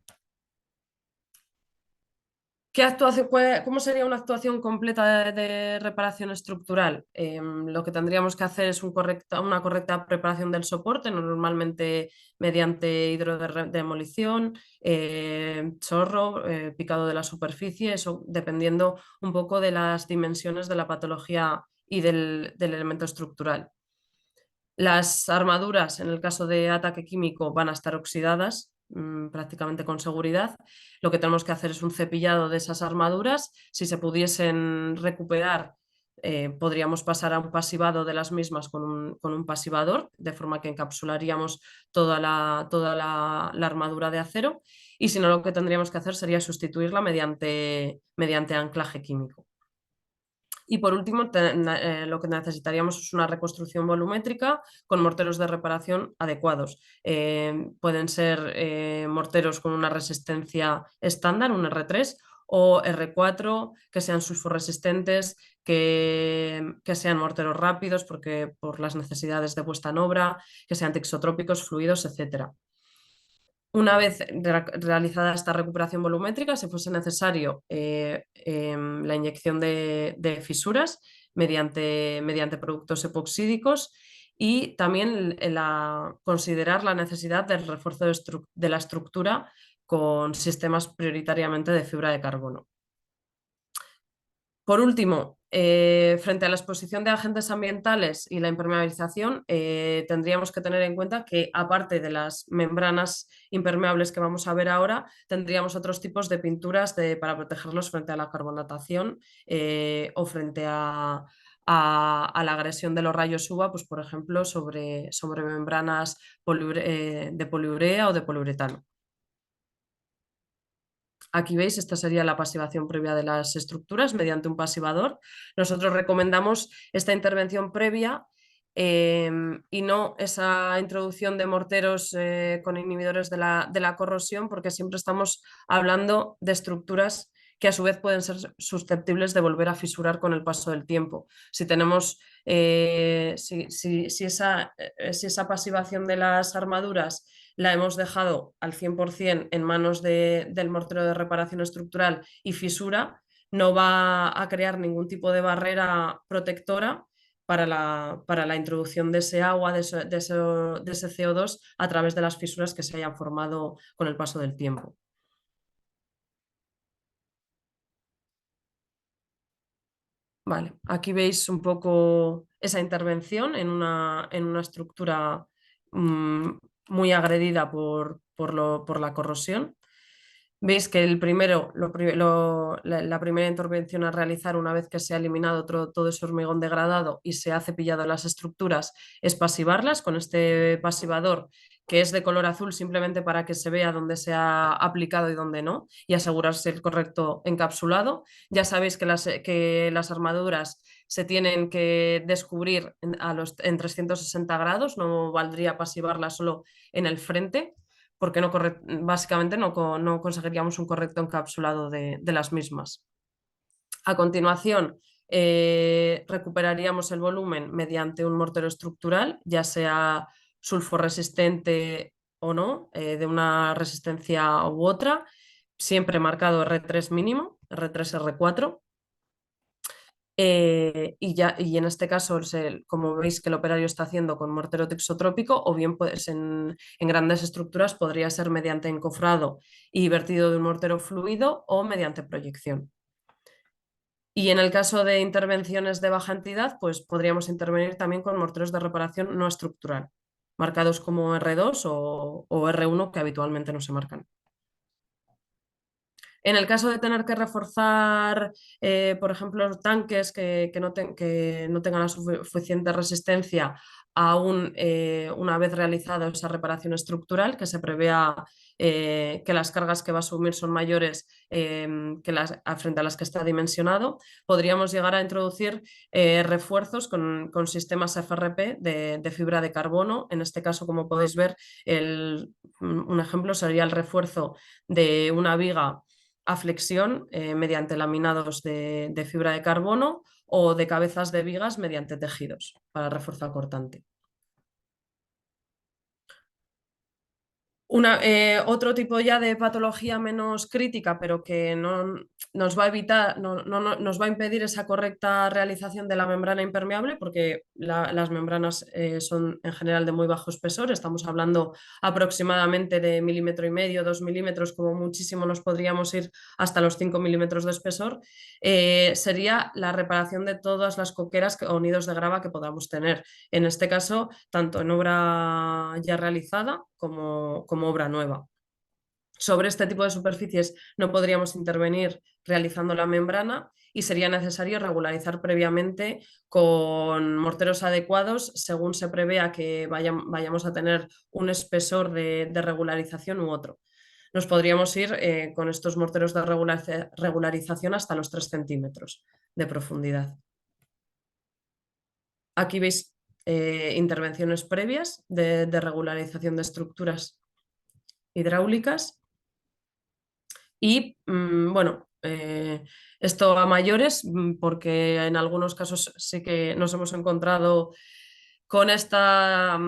¿Cómo sería una actuación completa de reparación estructural? Lo que tendríamos que hacer es una correcta preparación del soporte, normalmente mediante hidrodemolición, chorro, picado de la superficie, eso dependiendo un poco de las dimensiones de la patología y del elemento estructural. Las armaduras, en el caso de ataque químico, van a estar oxidadas prácticamente con seguridad. Lo que tenemos que hacer es un cepillado de esas armaduras. Si se pudiesen recuperar, podríamos pasar a un pasivado de las mismas con un pasivador, de forma que encapsularíamos toda la armadura de acero. Y si no, lo que tendríamos que hacer sería sustituirla mediante anclaje químico. Y por último, lo que necesitaríamos es una reconstrucción volumétrica con morteros de reparación adecuados. Pueden ser morteros con una resistencia estándar, un R3, o R4, que sean sulfurresistentes, que sean morteros rápidos porque, por las necesidades de puesta en obra, que sean tixotrópicos, fluidos, etc. Una vez realizada esta recuperación volumétrica, si fuese necesario la inyección de fisuras mediante productos epoxídicos y también considerar la necesidad del refuerzo de la estructura con sistemas prioritariamente de fibra de carbono. Por último, frente a la exposición de agentes ambientales y la impermeabilización, tendríamos que tener en cuenta que, aparte de las membranas impermeables que vamos a ver ahora, tendríamos otros tipos de pinturas para protegerlos frente a la carbonatación o frente a a la agresión de los rayos UVA, pues, por ejemplo, sobre membranas de poliurea o de poliuretano. Aquí veis, esta sería la pasivación previa de las estructuras mediante un pasivador. Nosotros recomendamos esta intervención previa y no esa introducción de morteros con inhibidores de la corrosión, porque siempre estamos hablando de estructuras que a su vez pueden ser susceptibles de volver a fisurar con el paso del tiempo. Si tenemos, si esa pasivación de las armaduras la hemos dejado al 100% en manos del mortero de reparación estructural y fisura, no va a crear ningún tipo de barrera protectora para la introducción de ese agua, de ese CO2 a través de las fisuras que se hayan formado con el paso del tiempo. Vale, aquí veis un poco esa intervención en una estructura muy agredida por la corrosión. Veis que la primera intervención a realizar una vez que se ha eliminado todo ese hormigón degradado y se ha cepillado las estructuras es pasivarlas con este pasivador que es de color azul simplemente para que se vea dónde se ha aplicado y dónde no y asegurarse el correcto encapsulado. Ya sabéis que las armaduras se tienen que descubrir en 360 grados, no valdría pasivarlas solo en el frente porque básicamente no conseguiríamos un correcto encapsulado de las mismas. A continuación, recuperaríamos el volumen mediante un mortero estructural, ya sea sulforresistente o no, de una resistencia u otra, siempre marcado R3 mínimo, R3, R4. Y en este caso, como veis que el operario está haciendo con mortero texotrópico, o bien pues en grandes estructuras podría ser mediante encofrado y vertido de un mortero fluido o mediante proyección. Y en el caso de intervenciones de baja entidad, pues podríamos intervenir también con morteros de reparación no estructural, marcados como R2 o R1, que habitualmente no se marcan. En el caso de tener que reforzar, por ejemplo, tanques que no tengan la suficiente resistencia aún una vez realizada esa reparación estructural, que se prevea que las cargas que va a asumir son mayores frente a las que está dimensionado, podríamos llegar a introducir refuerzos con sistemas FRP de fibra de carbono. En este caso, como podéis ver, un ejemplo sería el refuerzo de una viga a flexión mediante laminados de fibra de carbono o de cabezas de vigas mediante tejidos para refuerzo cortante. Otro tipo ya de patología menos crítica, pero que nos va a evitar, nos va a impedir esa correcta realización de la membrana impermeable, porque las membranas son en general de muy bajo espesor, estamos hablando aproximadamente de 1,5 mm, 2 milímetros, como muchísimo nos podríamos ir hasta los 5 milímetros de espesor, sería la reparación de todas las coqueras o nidos de grava que podamos tener. En este caso, tanto en obra ya realizada como obra nueva. Sobre este tipo de superficies no podríamos intervenir realizando la membrana y sería necesario regularizar previamente con morteros adecuados según se prevea que vayamos a tener un espesor de regularización u otro. Nos podríamos ir con estos morteros de regularización hasta los 3 centímetros de profundidad. Aquí veis intervenciones previas de regularización de estructuras hidráulicas y bueno, esto a mayores porque en algunos casos sí que nos hemos encontrado con esta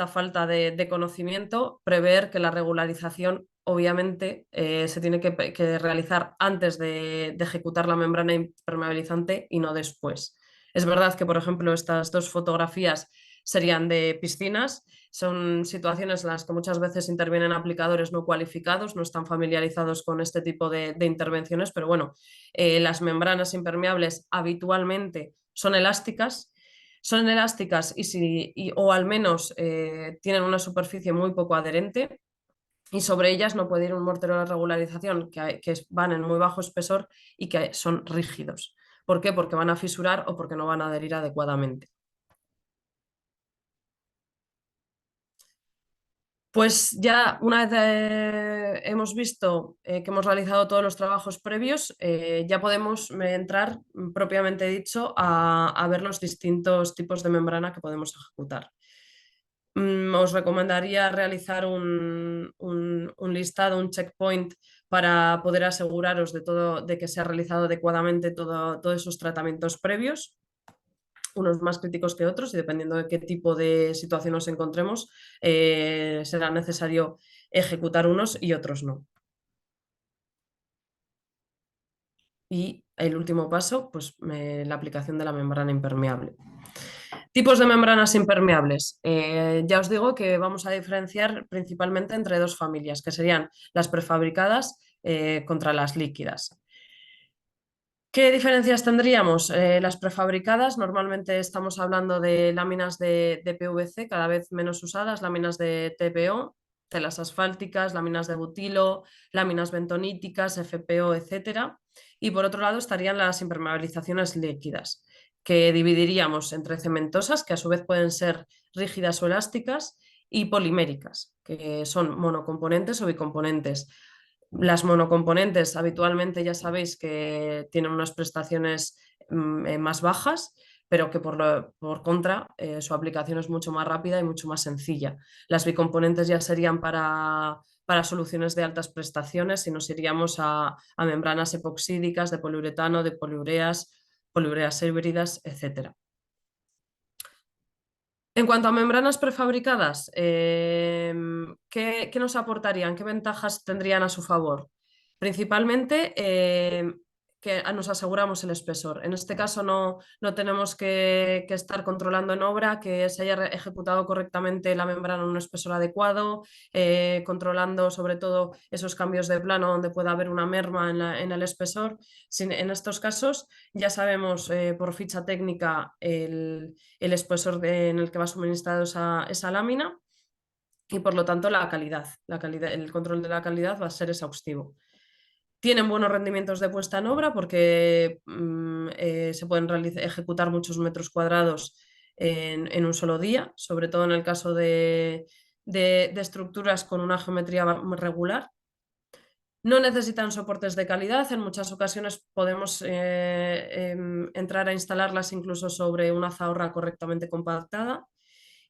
falta de conocimiento, prever que la regularización obviamente se tiene que realizar antes de ejecutar la membrana impermeabilizante y no después. Es verdad que, por ejemplo, estas dos fotografías serían de piscinas. Son situaciones en las que muchas veces intervienen aplicadores no cualificados, no están familiarizados con este tipo de intervenciones, pero bueno, las membranas impermeables habitualmente son elásticas o al menos tienen una superficie muy poco adherente y sobre ellas no puede ir un mortero de regularización que van en muy bajo espesor y que son rígidos. ¿Por qué? Porque van a fisurar o porque no van a adherir adecuadamente. Pues ya una vez hemos visto que hemos realizado todos los trabajos previos, ya podemos entrar, propiamente dicho, a ver los distintos tipos de membrana que podemos ejecutar. Os recomendaría realizar un listado, un checkpoint para poder aseguraros de que se ha realizado adecuadamente todos esos tratamientos previos, unos más críticos que otros, y dependiendo de qué tipo de situación nos encontremos, será necesario ejecutar unos y otros no. Y el último paso, pues la aplicación de la membrana impermeable. Tipos de membranas impermeables. Ya os digo que vamos a diferenciar principalmente entre dos familias, que serían las prefabricadas contra las líquidas. ¿Qué diferencias tendríamos? Las prefabricadas, normalmente estamos hablando de láminas de PVC cada vez menos usadas, láminas de TPO, telas asfálticas, láminas de butilo, láminas bentoníticas, FPO, etc. Y por otro lado estarían las impermeabilizaciones líquidas, que dividiríamos entre cementosas, que a su vez pueden ser rígidas o elásticas, y poliméricas, que son monocomponentes o bicomponentes. Las monocomponentes habitualmente ya sabéis que tienen unas prestaciones más bajas, pero que por contra su aplicación es mucho más rápida y mucho más sencilla. Las bicomponentes ya serían para soluciones de altas prestaciones y nos iríamos a membranas epoxídicas de poliuretano, de poliureas híbridas, etc. En cuanto a membranas prefabricadas, ¿qué nos aportarían? ¿Qué ventajas tendrían a su favor? Principalmente que nos aseguramos el espesor. En este caso no tenemos que estar controlando en obra que se haya ejecutado correctamente la membrana en un espesor adecuado, controlando sobre todo esos cambios de plano donde pueda haber una merma en el espesor. En estos casos ya sabemos por ficha técnica el espesor en el que va suministrado esa lámina y por lo tanto la calidad, el control de la calidad va a ser exhaustivo. Tienen buenos rendimientos de puesta en obra porque se pueden ejecutar muchos metros cuadrados en un solo día, sobre todo en el caso de estructuras con una geometría regular. No necesitan soportes de calidad, en muchas ocasiones podemos entrar a instalarlas incluso sobre una zahorra correctamente compactada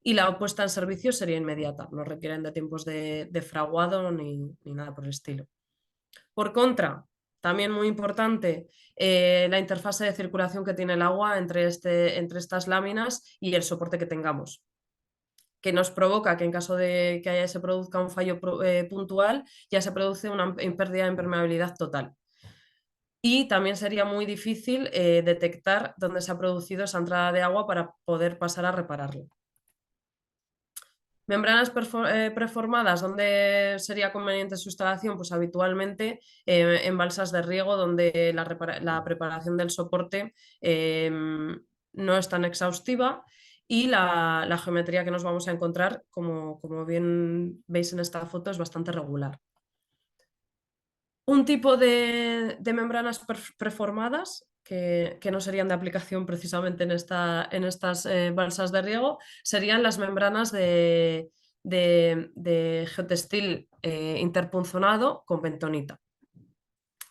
y la puesta en servicio sería inmediata, no requieren de tiempos de fraguado ni nada por el estilo. Por contra, también muy importante, la interfase de circulación que tiene el agua entre estas láminas y el soporte que tengamos, que nos provoca que en caso de que se produzca un fallo puntual, ya se produce una pérdida de impermeabilidad total. Y también sería muy difícil detectar dónde se ha producido esa entrada de agua para poder pasar a repararlo. Membranas preformadas, ¿dónde sería conveniente su instalación? Pues habitualmente en balsas de riego donde la preparación del soporte no es tan exhaustiva y la geometría que nos vamos a encontrar, como bien veis en esta foto, es bastante regular. Un tipo de membranas preformadas que no serían de aplicación precisamente en estas balsas de riego serían las membranas de geotextil interpunzonado con bentonita.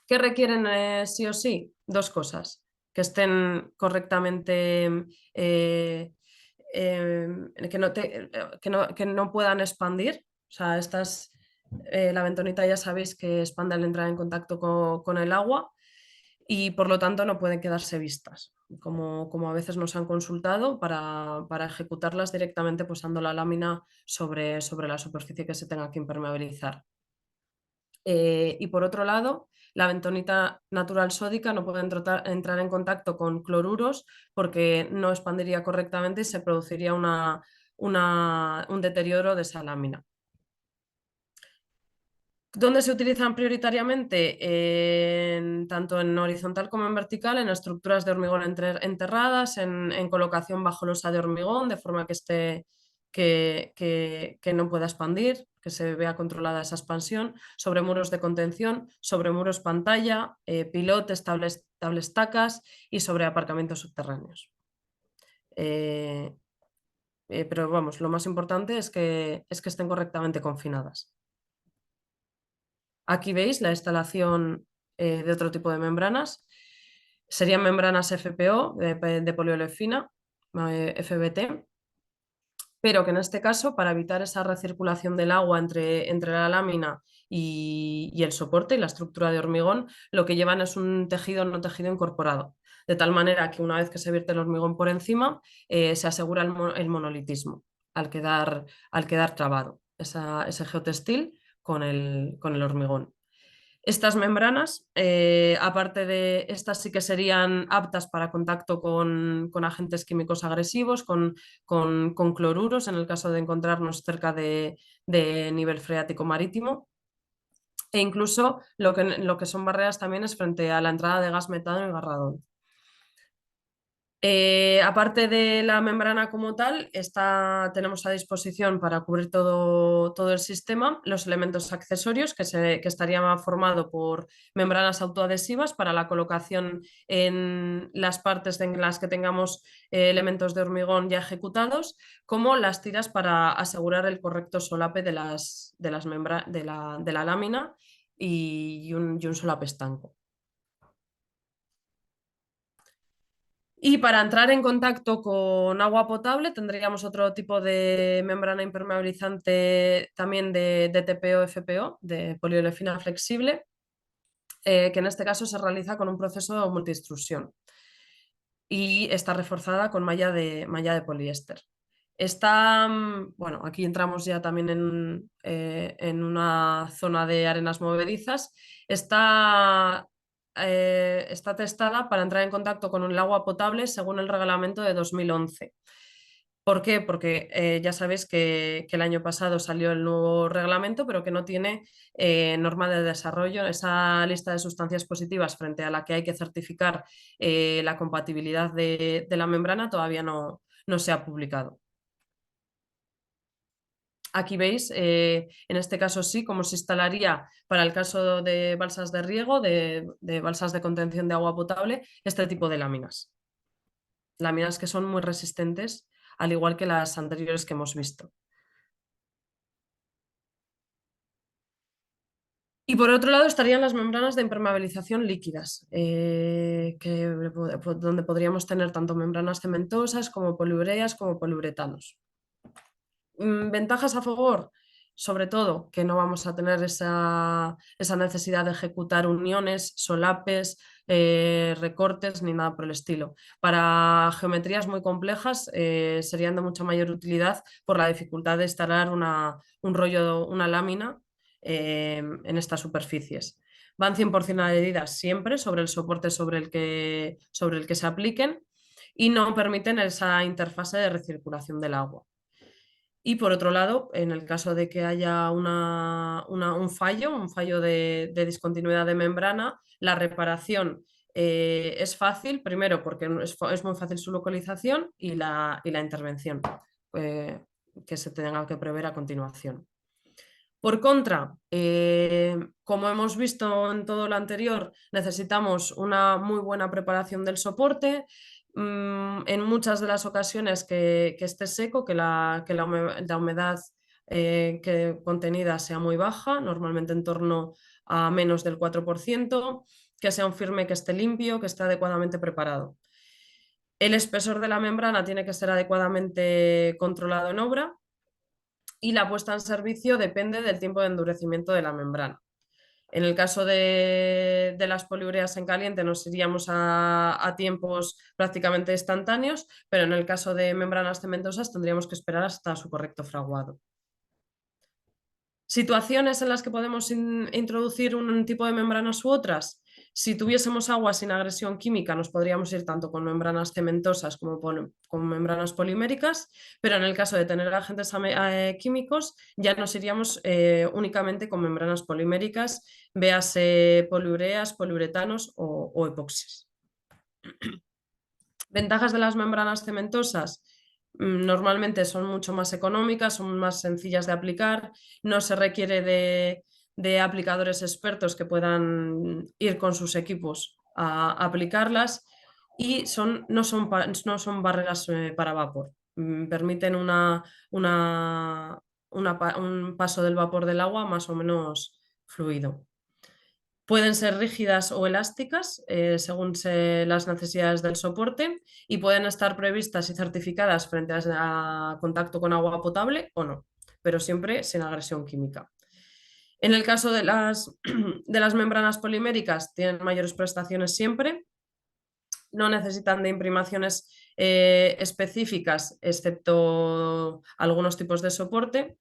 ¿Qué requieren sí o sí? Dos cosas: que estén correctamente, que no puedan expandir, o sea, la bentonita ya sabéis que expande al entrar en contacto con el agua y por lo tanto no pueden quedarse vistas, como a veces nos han consultado para ejecutarlas directamente posando la lámina sobre la superficie que se tenga que impermeabilizar. Y por otro lado, la bentonita natural sódica no puede entrar en contacto con cloruros porque no expandiría correctamente y se produciría un deterioro de esa lámina. ¿Dónde se utilizan prioritariamente? Tanto en horizontal como en vertical, en estructuras de hormigón enterradas, en colocación bajo losa de hormigón, de forma que esté que no pueda expandir, que se vea controlada esa expansión, sobre muros de contención, sobre muros pantalla, pilotes, tables tacas y sobre aparcamientos subterráneos. Pero vamos, lo más importante es que estén correctamente confinadas. Aquí veis la instalación de otro tipo de membranas. Serían membranas FPO de poliolefina, FBT, pero que en este caso, para evitar esa recirculación del agua entre la lámina y el soporte y la estructura de hormigón, lo que llevan es un tejido no tejido incorporado, de tal manera que una vez que se vierte el hormigón por encima, se asegura el monolitismo al quedar trabado ese geotextil con el hormigón. Estas membranas, aparte de estas, sí que serían aptas para contacto con agentes químicos agresivos, con cloruros, en el caso de encontrarnos cerca de nivel freático marítimo. E incluso lo que son barreras también es frente a la entrada de gas metano y garradón. Aparte de la membrana como tal, tenemos a disposición para cubrir todo el sistema los elementos accesorios que estarían formados por membranas autoadhesivas para la colocación en las partes en las que tengamos elementos de hormigón ya ejecutados, como las tiras para asegurar el correcto solape de la lámina y un solape estanco. Y para entrar en contacto con agua potable tendríamos otro tipo de membrana impermeabilizante también de TPO-FPO, de poliolefina flexible, que en este caso se realiza con un proceso de multiextrusión y está reforzada con malla de poliéster. Bueno, aquí entramos ya también en una zona de arenas movedizas. Está testada para entrar en contacto con el agua potable según el reglamento de 2011. ¿Por qué? Porque ya sabéis que el año pasado salió el nuevo reglamento, pero que no tiene norma de desarrollo, esa lista de sustancias positivas frente a la que hay que certificar la compatibilidad de la membrana todavía no se ha publicado. Aquí veis, en este caso sí, cómo se instalaría para el caso de balsas de riego, de balsas de contención de agua potable, este tipo de láminas. Láminas que son muy resistentes, al igual que las anteriores que hemos visto. Y por otro lado estarían las membranas de impermeabilización líquidas, donde podríamos tener tanto membranas cementosas como poliureas como poliuretanos. Ventajas a favor, sobre todo que no vamos a tener esa necesidad de ejecutar uniones, solapes, recortes ni nada por el estilo. Para geometrías muy complejas serían de mucha mayor utilidad por la dificultad de instalar una lámina en estas superficies. Van 100% adheridas siempre sobre el soporte sobre el que se apliquen y no permiten esa interfase de recirculación del agua. Y por otro lado, en el caso de que haya un fallo de discontinuidad de membrana, la reparación es fácil, primero porque es muy fácil su localización y la intervención que se tenga que prever a continuación. Por contra, como hemos visto en todo lo anterior, necesitamos una muy buena preparación del soporte, en muchas de las ocasiones que esté seco, que la humedad contenida sea muy baja, normalmente en torno a menos del 4%, que sea un firme que esté limpio, que esté adecuadamente preparado. El espesor de la membrana tiene que ser adecuadamente controlado en obra y la puesta en servicio depende del tiempo de endurecimiento de la membrana. En el caso de las poliureas en caliente nos iríamos a tiempos prácticamente instantáneos, pero en el caso de membranas cementosas tendríamos que esperar hasta su correcto fraguado. Situaciones en las que podemos introducir un tipo de membranas u otras. Si tuviésemos agua sin agresión química, nos podríamos ir tanto con membranas cementosas como con membranas poliméricas, pero en el caso de tener agentes químicos, ya nos iríamos únicamente con membranas poliméricas, véase poliureas, poliuretanos o epoxis. Ventajas de las membranas cementosas. Normalmente son mucho más económicas, son más sencillas de aplicar, no se requiere de aplicadores expertos que puedan ir con sus equipos a aplicarlas y no son barreras para vapor. Permiten un paso del vapor del agua más o menos fluido. Pueden ser rígidas o elásticas según las necesidades del soporte y pueden estar previstas y certificadas frente a contacto con agua potable o no, pero siempre sin agresión química. En el caso de de las membranas poliméricas, tienen mayores prestaciones siempre, no necesitan de imprimaciones específicas, excepto algunos tipos de soporte,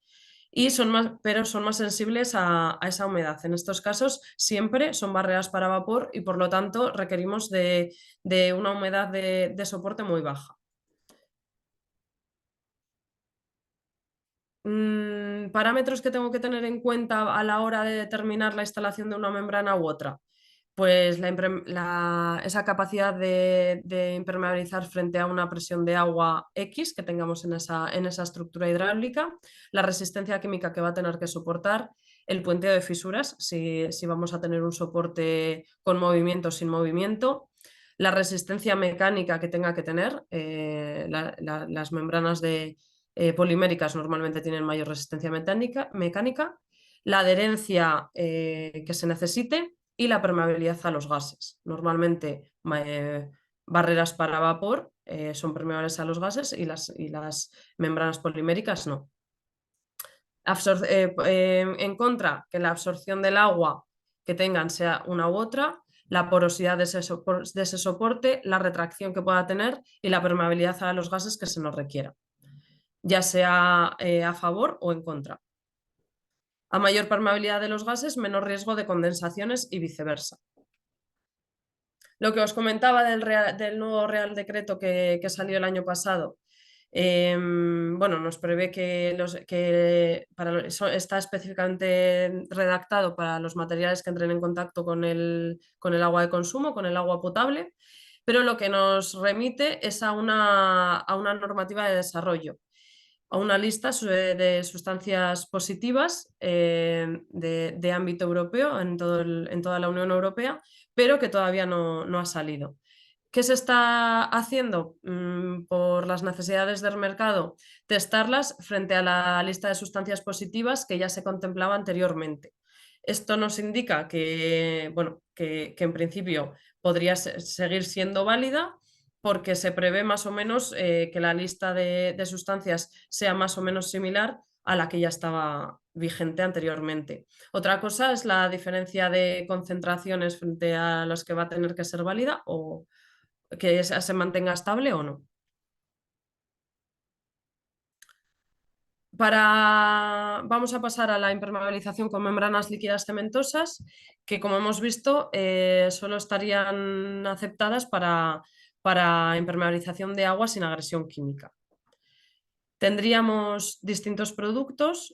pero son más sensibles a esa humedad. En estos casos siempre son barreras para vapor y por lo tanto requerimos de una humedad de soporte muy baja. Parámetros que tengo que tener en cuenta a la hora de determinar la instalación de una membrana u otra. Pues esa capacidad de impermeabilizar frente a una presión de agua X que tengamos en esa estructura hidráulica, la resistencia química que va a tener que soportar, el puenteo de fisuras, si vamos a tener un soporte con movimiento o sin movimiento, la resistencia mecánica que tenga que tener, las membranas poliméricas normalmente tienen mayor resistencia mecánica, la adherencia que se necesite y la permeabilidad a los gases. Normalmente barreras para vapor son permeables a los gases y las membranas poliméricas no. En contra, que la absorción del agua que tengan sea una u otra, la porosidad de ese soporte, la retracción que pueda tener y la permeabilidad a los gases que se nos requiera, ya sea a favor o en contra. A mayor permeabilidad de los gases, menor riesgo de condensaciones y viceversa. Lo que os comentaba del nuevo Real Decreto que salió el año pasado, bueno, nos prevé que está específicamente redactado para los materiales que entren en contacto con el agua de consumo, con el agua potable, pero lo que nos remite es a una normativa de desarrollo, a una lista de sustancias positivas de ámbito europeo en toda la Unión Europea, pero que todavía no ha salido. ¿Qué se está haciendo? Por las necesidades del mercado, testarlas frente a la lista de sustancias positivas que ya se contemplaba anteriormente. Esto nos indica que, bueno, que en principio podría seguir siendo válida porque se prevé más o menos que la lista de sustancias sea más o menos similar a la que ya estaba vigente anteriormente. Otra cosa es la diferencia de concentraciones frente a las que va a tener que ser válida o que se mantenga estable o no. Vamos a pasar a la impermeabilización con membranas líquidas cementosas, que como hemos visto solo estarían aceptadas para impermeabilización de agua sin agresión química. Tendríamos distintos productos.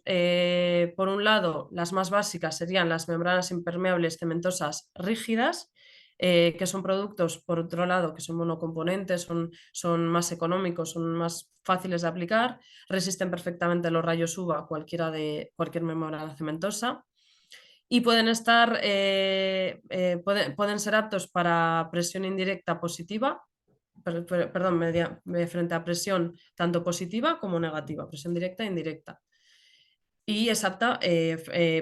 Por un lado, las más básicas serían las membranas impermeables cementosas rígidas, que son productos, por otro lado, que son monocomponentes, son más económicos, son más fáciles de aplicar, resisten perfectamente los rayos UVA cualquier membrana cementosa y pueden ser aptos para presión indirecta positiva, perdón, frente a presión tanto positiva como negativa, presión directa e indirecta. Y es apta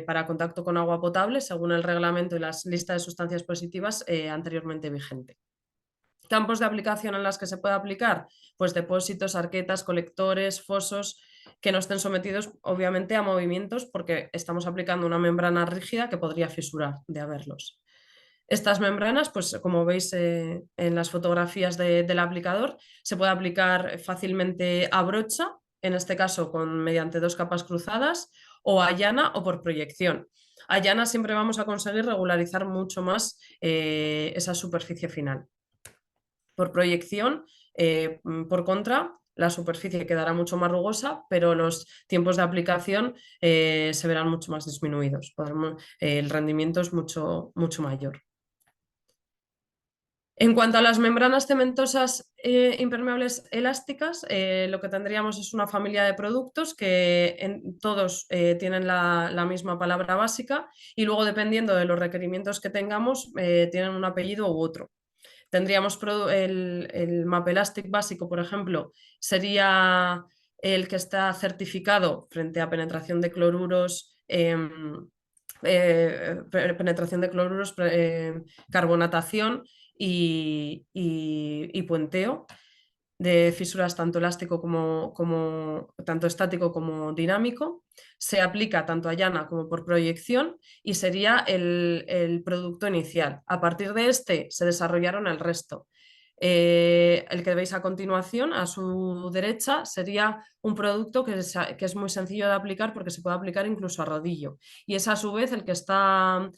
para contacto con agua potable según el reglamento y las listas de sustancias positivas anteriormente vigente. Campos de aplicación en las que se puede aplicar, pues depósitos, arquetas, colectores, fosos, que no estén sometidos obviamente a movimientos porque estamos aplicando una membrana rígida que podría fisurar de haberlos. Estas membranas, pues como veis en las fotografías del aplicador, se puede aplicar fácilmente a brocha, en este caso mediante 2 capas cruzadas, o a llana o por proyección. A llana siempre vamos a conseguir regularizar mucho más esa superficie final. Por proyección, por contra, la superficie quedará mucho más rugosa, pero los tiempos de aplicación se verán mucho más disminuidos. El rendimiento es mucho mayor. En cuanto a las membranas cementosas impermeables elásticas, lo que tendríamos es una familia de productos que todos tienen la misma palabra básica y luego, dependiendo de los requerimientos que tengamos, tienen un apellido u otro. Tendríamos el Mapelastic básico, por ejemplo, sería el que está certificado frente a penetración de cloruros, carbonatación y puenteo de fisuras tanto elástico tanto estático como dinámico. Se aplica tanto a llana como por proyección y sería el producto inicial. A partir de este se desarrollaron el resto. El que veis a continuación, a su derecha, sería un producto que es muy sencillo de aplicar porque se puede aplicar incluso a rodillo. Y es a su vez el que está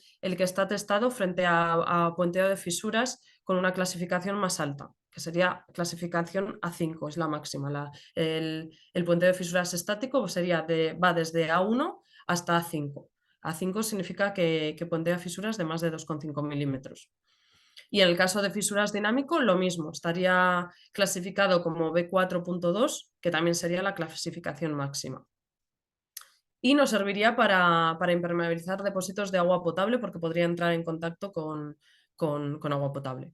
testado frente a puenteo de fisuras con una clasificación más alta, que sería clasificación A5, es la máxima. El puenteo de fisuras estático va desde A1 hasta A5. A5 significa que puentea fisuras de más de 2,5 milímetros. Y en el caso de fisuras dinámico, lo mismo, estaría clasificado como B4.2, que también sería la clasificación máxima. Y nos serviría para impermeabilizar depósitos de agua potable porque podría entrar en contacto con agua potable.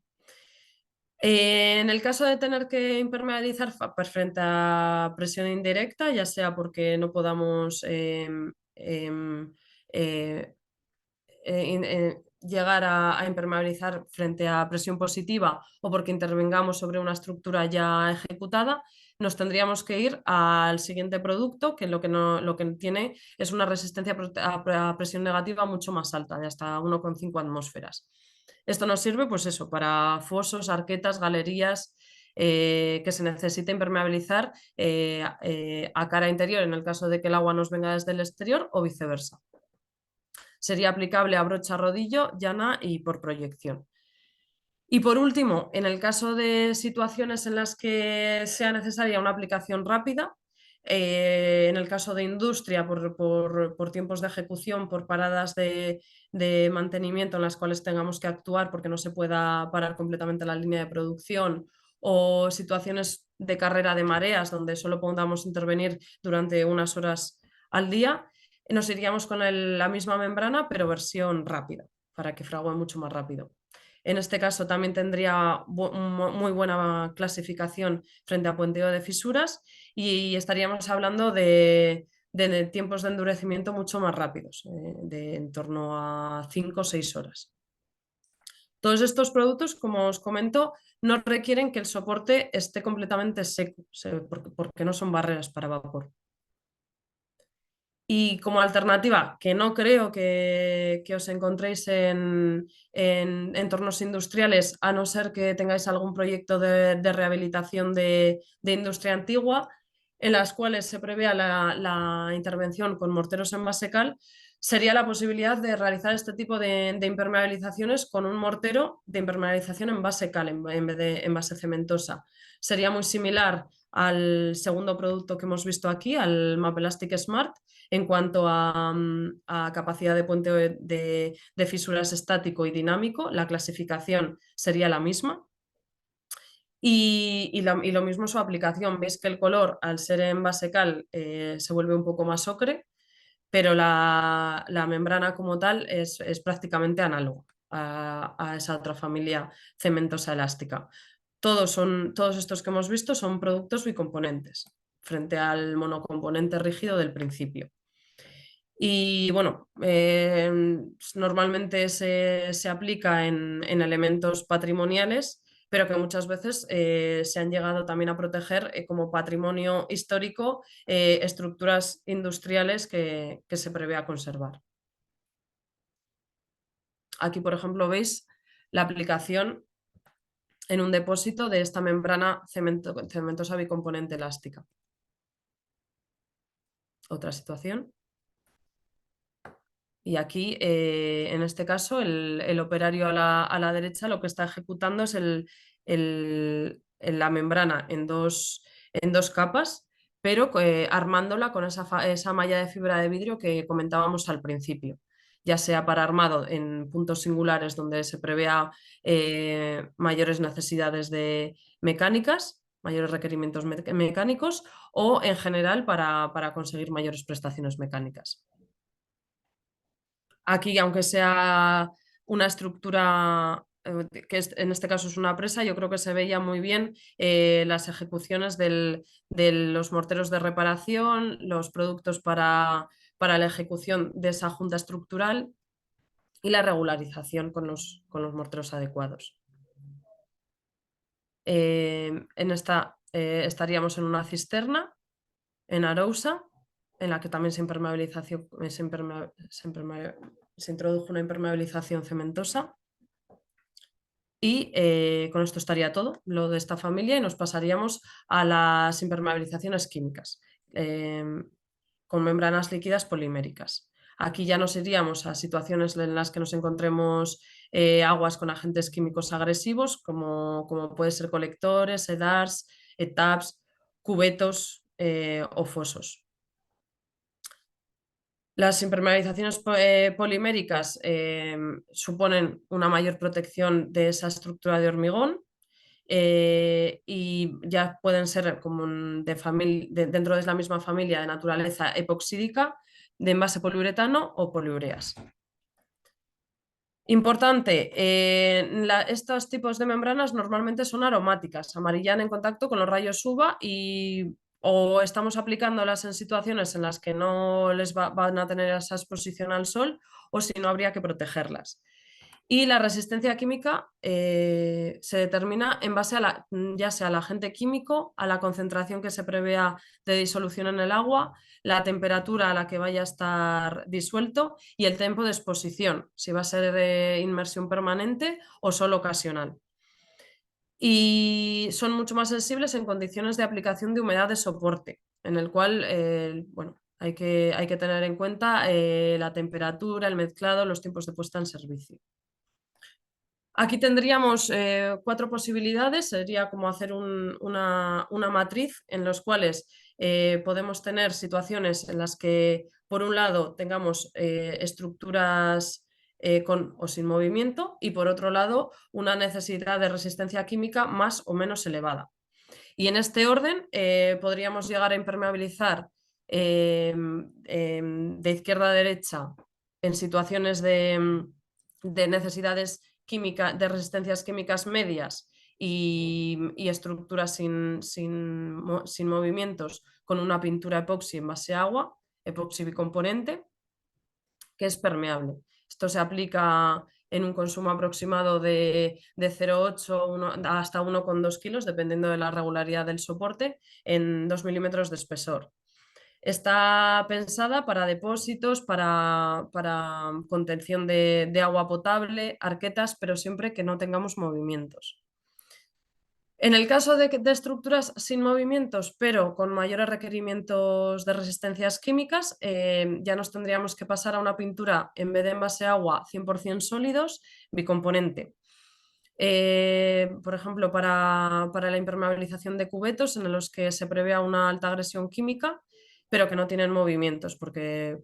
En el caso de tener que impermeabilizar frente a presión indirecta, ya sea porque no podamos llegar a impermeabilizar frente a presión positiva o porque intervengamos sobre una estructura ya ejecutada, nos tendríamos que ir al siguiente producto, que lo que tiene es una resistencia a presión negativa mucho más alta, de hasta 1,5 atmósferas. Esto nos sirve, pues eso, para fosos, arquetas, galerías, que se necesite impermeabilizar a cara interior en el caso de que el agua nos venga desde el exterior o viceversa. Sería aplicable a brocha, rodillo, llana y por proyección. Y por último, en el caso de situaciones en las que sea necesaria una aplicación rápida, en el caso de industria, por tiempos de ejecución, por paradas de mantenimiento en las cuales tengamos que actuar porque no se pueda parar completamente la línea de producción, o situaciones de carrera de mareas donde solo podamos intervenir durante unas horas al día, nos iríamos con la misma membrana, pero versión rápida, para que frague mucho más rápido. En este caso también tendría muy buena clasificación frente a puenteo de fisuras y estaríamos hablando de tiempos de endurecimiento mucho más rápidos, de en torno a 5 o 6 horas. Todos estos productos, como os comento, no requieren que el soporte esté completamente seco, porque no son barreras para vapor. Y como alternativa, que no creo que os encontréis en entornos industriales, a no ser que tengáis algún proyecto de rehabilitación de industria antigua, en las cuales se prevea la intervención con morteros en base cal, sería la posibilidad de realizar este tipo de impermeabilizaciones con un mortero de impermeabilización en base cal en vez de en base cementosa. Sería muy similar al segundo producto que hemos visto aquí, al Mapelastic Smart, en cuanto a capacidad de puenteo de fisuras estático y dinámico. La clasificación sería la misma. Y lo mismo su aplicación. Veis que el color, al ser en base cal, se vuelve un poco más ocre, pero la membrana como tal es prácticamente análoga a esa otra familia cementosa elástica. Todos estos que hemos visto son productos bicomponentes frente al monocomponente rígido del principio. Y bueno, normalmente se aplica en elementos patrimoniales, pero que muchas veces se han llegado también a proteger como patrimonio histórico, estructuras industriales que se prevé a conservar. Aquí, por ejemplo, veis la aplicación en un depósito de esta membrana cementosa bicomponente elástica. Otra situación. Y aquí, en este caso, el operario a la derecha lo que está ejecutando es la membrana en dos capas, pero armándola con esa malla de fibra de vidrio que comentábamos al principio. ya sea para armado en puntos singulares donde se prevea mayores necesidades de mecánicas, mayores requerimientos mecánicos, o en general para conseguir mayores prestaciones mecánicas. Aquí, aunque sea una estructura que en este caso es una presa, yo creo que se veía muy bien las ejecuciones de los morteros de reparación, los productos para la ejecución de esa junta estructural y la regularización con los morteros adecuados. En esta estaríamos en una cisterna, en Arousa, en la que también se introdujo una impermeabilización cementosa. Y con esto estaría todo lo de esta familia y nos pasaríamos a las impermeabilizaciones químicas con membranas líquidas poliméricas. Aquí ya nos iríamos a situaciones en las que nos encontremos aguas con agentes químicos agresivos, como puede ser colectores, EDARs, ETAPs, cubetos o fosos. Las impermeabilizaciones poliméricas suponen una mayor protección de esa estructura de hormigón y ya pueden ser como dentro de la misma familia de naturaleza epoxídica, de envase poliuretano o poliureas. Importante, estos tipos de membranas normalmente son aromáticas, amarillan en contacto con los rayos UVA o estamos aplicándolas en situaciones en las que no les van a tener esa exposición al sol o si no habría que protegerlas. Y la resistencia química se determina en base a ya sea al agente químico, a la concentración que se prevea de disolución en el agua, la temperatura a la que vaya a estar disuelto y el tiempo de exposición, si va a ser de inmersión permanente o solo ocasional. Y son mucho más sensibles en condiciones de aplicación de humedad de soporte, en el cual bueno, hay que tener en cuenta la temperatura, el mezclado, los tiempos de puesta en servicio. Aquí tendríamos 4 posibilidades, sería como hacer una matriz en los cuales podemos tener situaciones en las que, por un lado, tengamos estructuras con o sin movimiento y, por otro lado, una necesidad de resistencia química más o menos elevada. Y en este orden podríamos llegar a impermeabilizar de izquierda a derecha en situaciones de necesidades de resistencias químicas medias y estructuras sin movimientos con una pintura epoxi en base a agua, epoxi bicomponente, que es permeable. Esto se aplica en un consumo aproximado de 0,8 hasta 1,2 kilos, dependiendo de la regularidad del soporte, en 2 milímetros de espesor. Está pensada para depósitos, para contención de agua potable, arquetas, pero siempre que no tengamos movimientos. En el caso de estructuras sin movimientos, pero con mayores requerimientos de resistencias químicas, ya nos tendríamos que pasar a una pintura, en vez de envase agua, 100% sólidos, bicomponente. Por ejemplo, para la impermeabilización de cubetos en los que se prevé una alta agresión química, pero que no tienen movimientos porque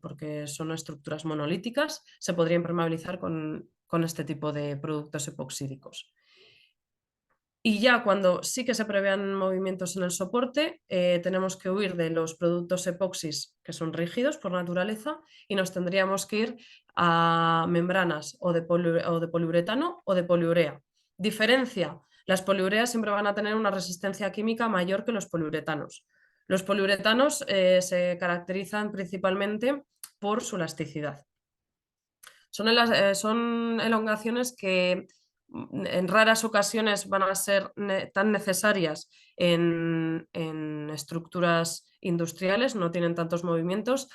son estructuras monolíticas, se podría impermeabilizar con este tipo de productos epoxídicos. Y ya cuando sí que se prevean movimientos en el soporte, tenemos que huir de los productos epoxis que son rígidos por naturaleza y nos tendríamos que ir a membranas o de poliuretano o de poliurea. Diferencia, las poliureas siempre van a tener una resistencia química mayor que los poliuretanos. Los poliuretanos se caracterizan principalmente por su elasticidad. Son elongaciones que en raras ocasiones van a ser tan necesarias en estructuras industriales, no tienen tantos movimientos.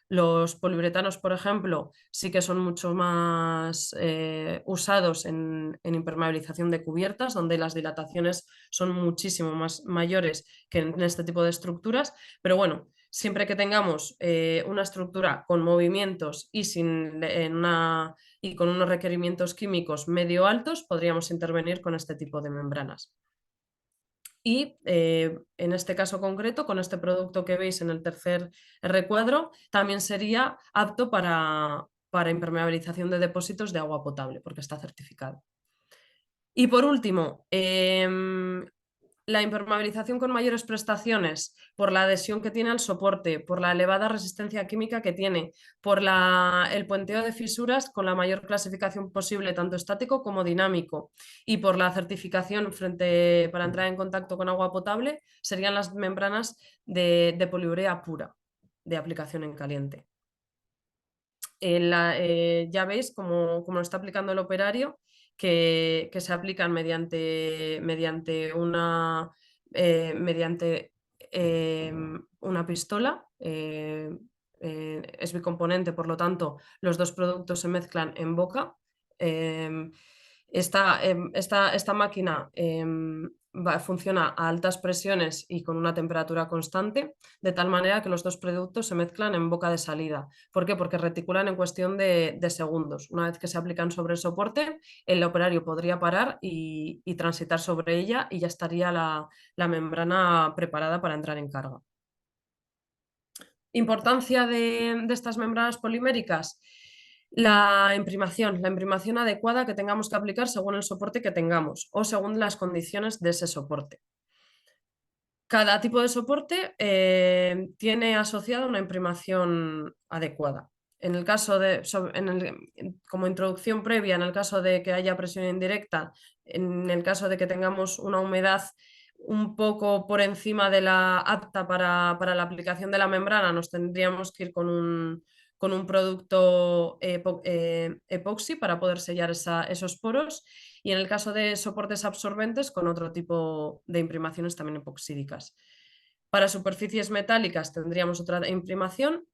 Los poliuretanos, por ejemplo, sí que son mucho más usados en impermeabilización de cubiertas, donde las dilataciones son muchísimo más mayores que en este tipo de estructuras, pero bueno, siempre que tengamos una estructura con movimientos y con unos requerimientos químicos medio altos, podríamos intervenir con este tipo de membranas. Y en este caso concreto, con este producto que veis en el tercer recuadro, también sería apto para para impermeabilización de depósitos de agua potable, porque está certificado. Y por último, la impermeabilización con mayores prestaciones por la adhesión que tiene al soporte, por la elevada resistencia química que tiene, por el puenteo de fisuras con la mayor clasificación posible, tanto estático como dinámico, y por la certificación para entrar en contacto con agua potable, serían las membranas de poliurea pura, de aplicación en caliente. Ya veis cómo lo está aplicando el operario, que se aplican mediante una pistola. Es bicomponente, por lo tanto, los dos productos se mezclan en boca. Esta máquina funciona a altas presiones y con una temperatura constante, de tal manera que los dos productos se mezclan en boca de salida. ¿Por qué? Porque reticulan en cuestión de segundos. Una vez que se aplican sobre el soporte, el operario podría parar y transitar sobre ella, y ya estaría la membrana preparada para entrar en carga. Importancia de estas membranas poliméricas. La imprimación adecuada que tengamos que aplicar según el soporte que tengamos o según las condiciones de ese soporte. Cada tipo de soporte tiene asociada una imprimación adecuada. Como introducción previa, en el caso de que haya presión indirecta, en el caso de que tengamos una humedad un poco por encima de la apta para la aplicación de la membrana, nos tendríamos que ir con un producto epoxi para poder sellar esos poros, y en el caso de soportes absorbentes, con otro tipo de imprimaciones también epoxídicas. Para superficies metálicas tendríamos otra imprimación,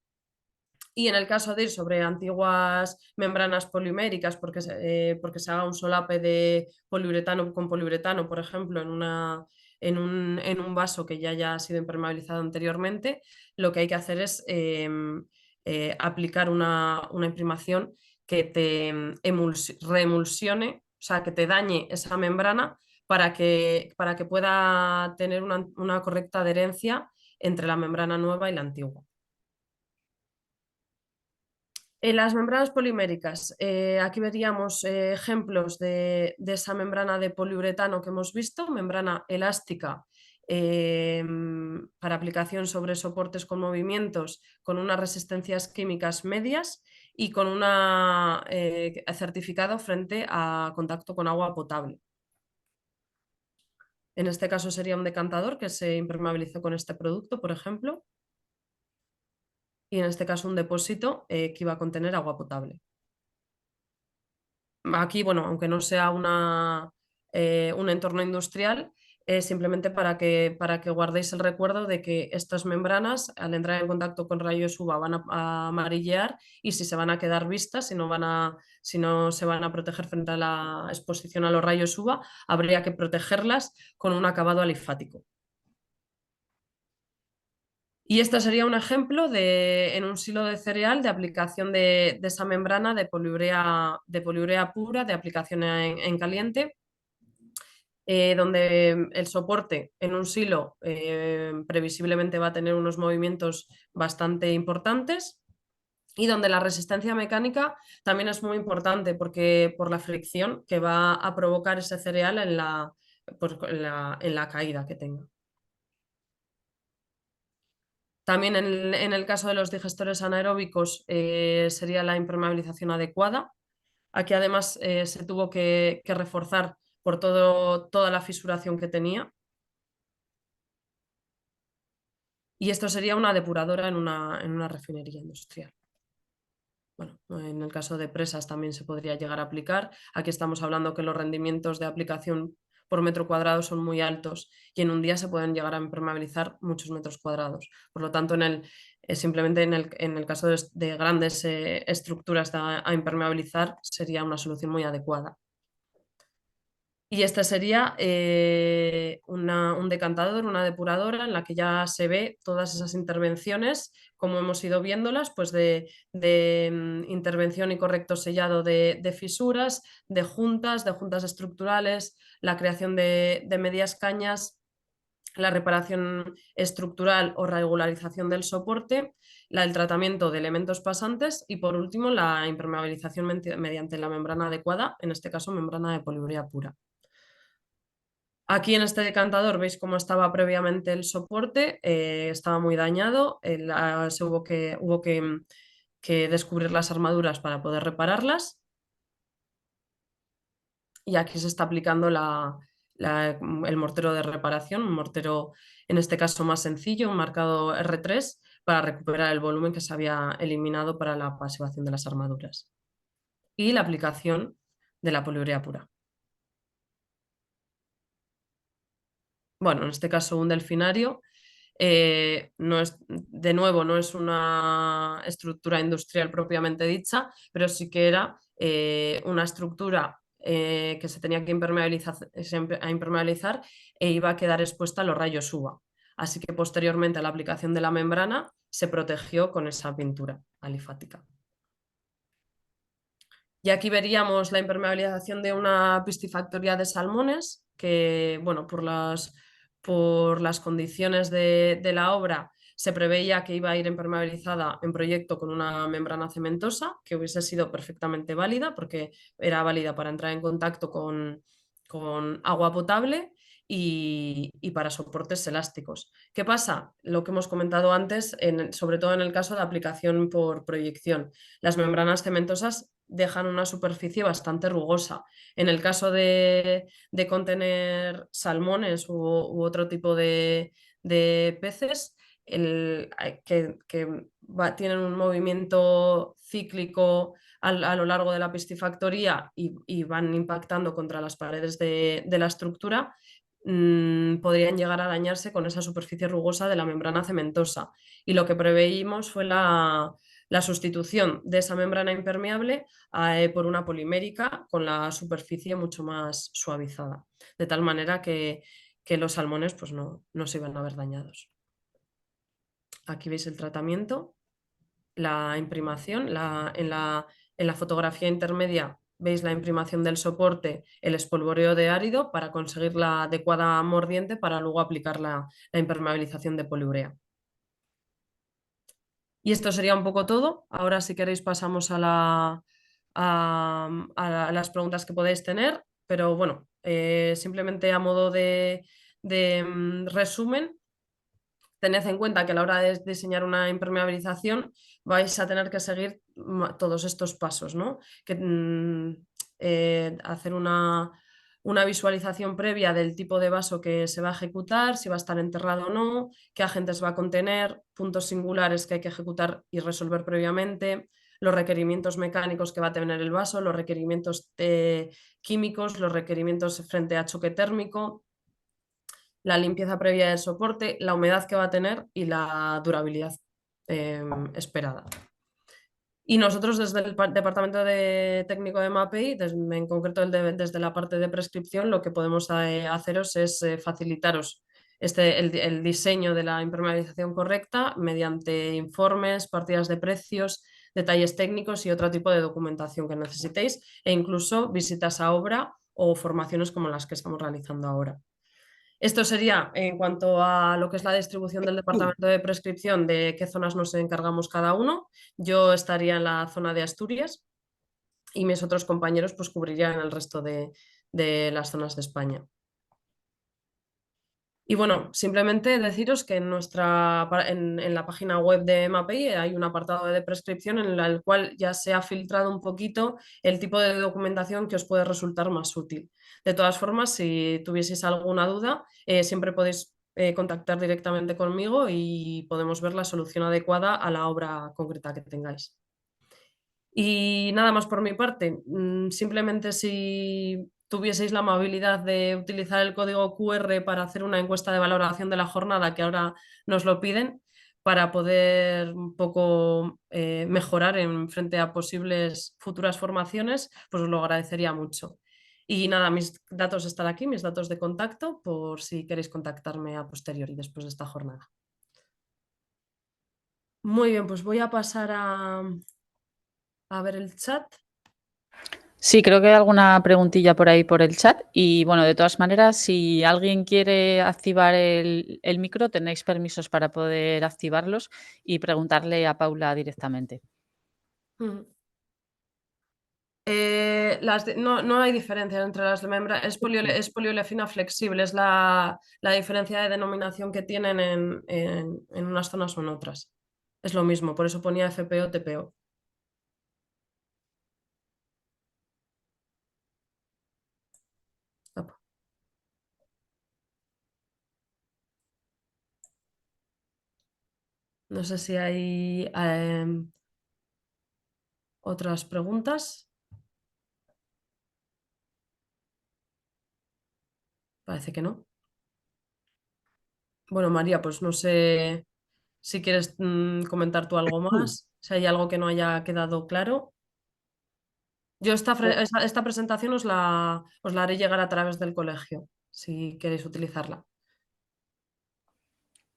y en el caso de ir sobre antiguas membranas poliméricas, porque se haga un solape de poliuretano con poliuretano, por ejemplo, en un vaso que ya haya sido impermeabilizado anteriormente, lo que hay que hacer es aplicar una imprimación que te reemulsione, o sea, que te dañe esa membrana para que pueda tener una correcta adherencia entre la membrana nueva y la antigua. En las membranas poliméricas, aquí veríamos ejemplos de esa membrana de poliuretano que hemos visto, membrana elástica para aplicación sobre soportes con movimientos, con unas resistencias químicas medias y con un certificado frente a contacto con agua potable. En este caso sería un decantador que se impermeabilizó con este producto, por ejemplo, y en este caso un depósito que iba a contener agua potable. Aquí, bueno, aunque no sea un entorno industrial, simplemente para que guardéis el recuerdo de que estas membranas, al entrar en contacto con rayos UVA, van a amarillear, y si se van a quedar vistas, si no se van a proteger frente a la exposición a los rayos UVA, habría que protegerlas con un acabado alifático. Y este sería un ejemplo en un silo de cereal de aplicación de esa membrana de poliurea pura, de aplicación en caliente, donde el soporte en un silo previsiblemente va a tener unos movimientos bastante importantes, y donde la resistencia mecánica también es muy importante, porque por la fricción que va a provocar ese cereal en la caída que tenga. También en el caso de los digestores anaeróbicos sería la impermeabilización adecuada. Aquí además se tuvo que reforzar por toda la fisuración que tenía. Y esto sería una depuradora en una refinería industrial. Bueno, en el caso de presas también se podría llegar a aplicar. Aquí estamos hablando que los rendimientos de aplicación por metro cuadrado son muy altos, y en un día se pueden llegar a impermeabilizar muchos metros cuadrados. Por lo tanto, simplemente en el caso de grandes estructuras a impermeabilizar, sería una solución muy adecuada. Y esta sería un decantador, una depuradora, en la que ya se ve todas esas intervenciones, como hemos ido viéndolas, pues de intervención y correcto sellado de fisuras, de juntas estructurales, la creación de medias cañas, la reparación estructural o regularización del soporte, el tratamiento de elementos pasantes y, por último, la impermeabilización mediante la membrana adecuada, en este caso membrana de poliurea pura. Aquí en este decantador veis cómo estaba previamente el soporte, estaba muy dañado, hubo que descubrir las armaduras para poder repararlas, y aquí se está aplicando el mortero de reparación, un mortero en este caso más sencillo, un marcado R3, para recuperar el volumen que se había eliminado para la pasivación de las armaduras. Y la aplicación de la poliurea pura. Bueno, en este caso un delfinario. De nuevo, no es una estructura industrial propiamente dicha, pero sí que era una estructura que se tenía que impermeabilizar e iba a quedar expuesta a los rayos UVA. Así que posteriormente a la aplicación de la membrana se protegió con esa pintura alifática. Y aquí veríamos la impermeabilización de una piscifactoría de salmones que, bueno, por las condiciones de la obra se preveía que iba a ir impermeabilizada en proyecto con una membrana cementosa que hubiese sido perfectamente válida porque era válida para entrar en contacto con agua potable y para soportes elásticos. ¿Qué pasa? Lo que hemos comentado antes, sobre todo en el caso de aplicación por proyección. Las membranas cementosas dejan una superficie bastante rugosa. En el caso de contener salmones u otro tipo de peces que tienen un movimiento cíclico a lo largo de la piscifactoría y van impactando contra las paredes de la estructura, podrían llegar a dañarse con esa superficie rugosa de la membrana cementosa. Y lo que preveímos fue la sustitución de esa membrana impermeable por una polimérica con la superficie mucho más suavizada, de tal manera que los salmones pues no se iban a ver dañados. Aquí veis el tratamiento, la imprimación, en la fotografía intermedia veis la imprimación del soporte, el espolvoreo de árido para conseguir la adecuada mordiente para luego aplicar la impermeabilización de poliurea. Y esto sería un poco todo. Ahora, si queréis, pasamos a las preguntas que podéis tener, pero bueno, simplemente a modo de resumen, tened en cuenta que a la hora de diseñar una impermeabilización vais a tener que seguir todos estos pasos, ¿no? Hacer una visualización previa del tipo de vaso que se va a ejecutar, si va a estar enterrado o no, qué agentes va a contener, puntos singulares que hay que ejecutar y resolver previamente, los requerimientos mecánicos que va a tener el vaso, los requerimientos químicos, los requerimientos frente a choque térmico, la limpieza previa del soporte, la humedad que va a tener y la durabilidad esperada. Y nosotros desde el departamento técnico de MAPI, en concreto desde la parte de prescripción, lo que podemos haceros es facilitaros el diseño de la impermeabilización correcta mediante informes, partidas de precios, detalles técnicos y otro tipo de documentación que necesitéis, e incluso visitas a obra o formaciones como las que estamos realizando ahora. Esto sería en cuanto a lo que es la distribución del departamento de prescripción, de qué zonas nos encargamos cada uno. Yo estaría en la zona de Asturias y mis otros compañeros pues cubrirían el resto de las zonas de España. Y bueno, simplemente deciros que en la página web de MAPI hay un apartado de prescripción en el cual ya se ha filtrado un poquito el tipo de documentación que os puede resultar más útil. De todas formas, si tuvieseis alguna duda, siempre podéis contactar directamente conmigo y podemos ver la solución adecuada a la obra concreta que tengáis. Y nada más por mi parte, simplemente si tuvieseis la amabilidad de utilizar el código QR para hacer una encuesta de valoración de la jornada, que ahora nos lo piden, para poder un poco mejorar en frente a posibles futuras formaciones, pues os lo agradecería mucho. Y nada, mis datos están aquí, mis datos de contacto, por si queréis contactarme a posteriori después de esta jornada. Muy bien, pues voy a pasar a ver el chat. Sí, creo que hay alguna preguntilla por ahí por el chat y bueno, de todas maneras, si alguien quiere activar el micro, tenéis permisos para poder activarlos y preguntarle a Paula directamente. Ujú. No hay diferencia entre las de membra, es poliolefina flexible, es la diferencia de denominación que tienen en unas zonas o en otras. Es lo mismo, por eso ponía FPO, TPO. Opa. No sé si hay otras preguntas. Parece que no. Bueno, María, pues no sé si quieres comentar tú algo más, si hay algo que no haya quedado claro. Yo esta presentación os la haré llegar a través del colegio, si queréis utilizarla.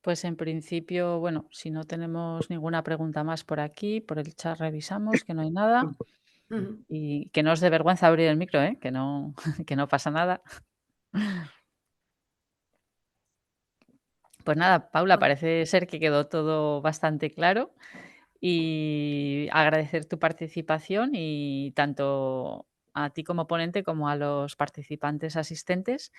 Pues en principio, bueno, si no tenemos ninguna pregunta más por aquí, por el chat revisamos que no hay nada Ujú. y que no os dé vergüenza abrir el micro, ¿eh? Que no, que no pasa nada. Pues nada, Paula, parece ser que quedó todo bastante claro y agradecer tu participación y tanto a ti como ponente como a los participantes asistentes.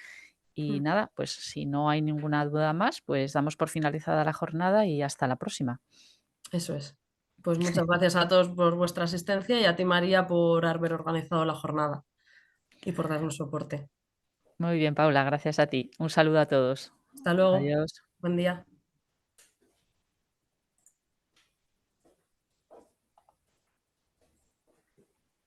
Y Mm. nada, pues si no hay ninguna duda más, pues damos por finalizada la jornada y hasta la próxima. Eso es. Pues muchas gracias a todos por vuestra asistencia y a ti, María, por haber organizado la jornada y por darnos soporte. Muy bien, Paula, gracias a ti. Un saludo a todos. Hasta luego. Adiós. Buen día.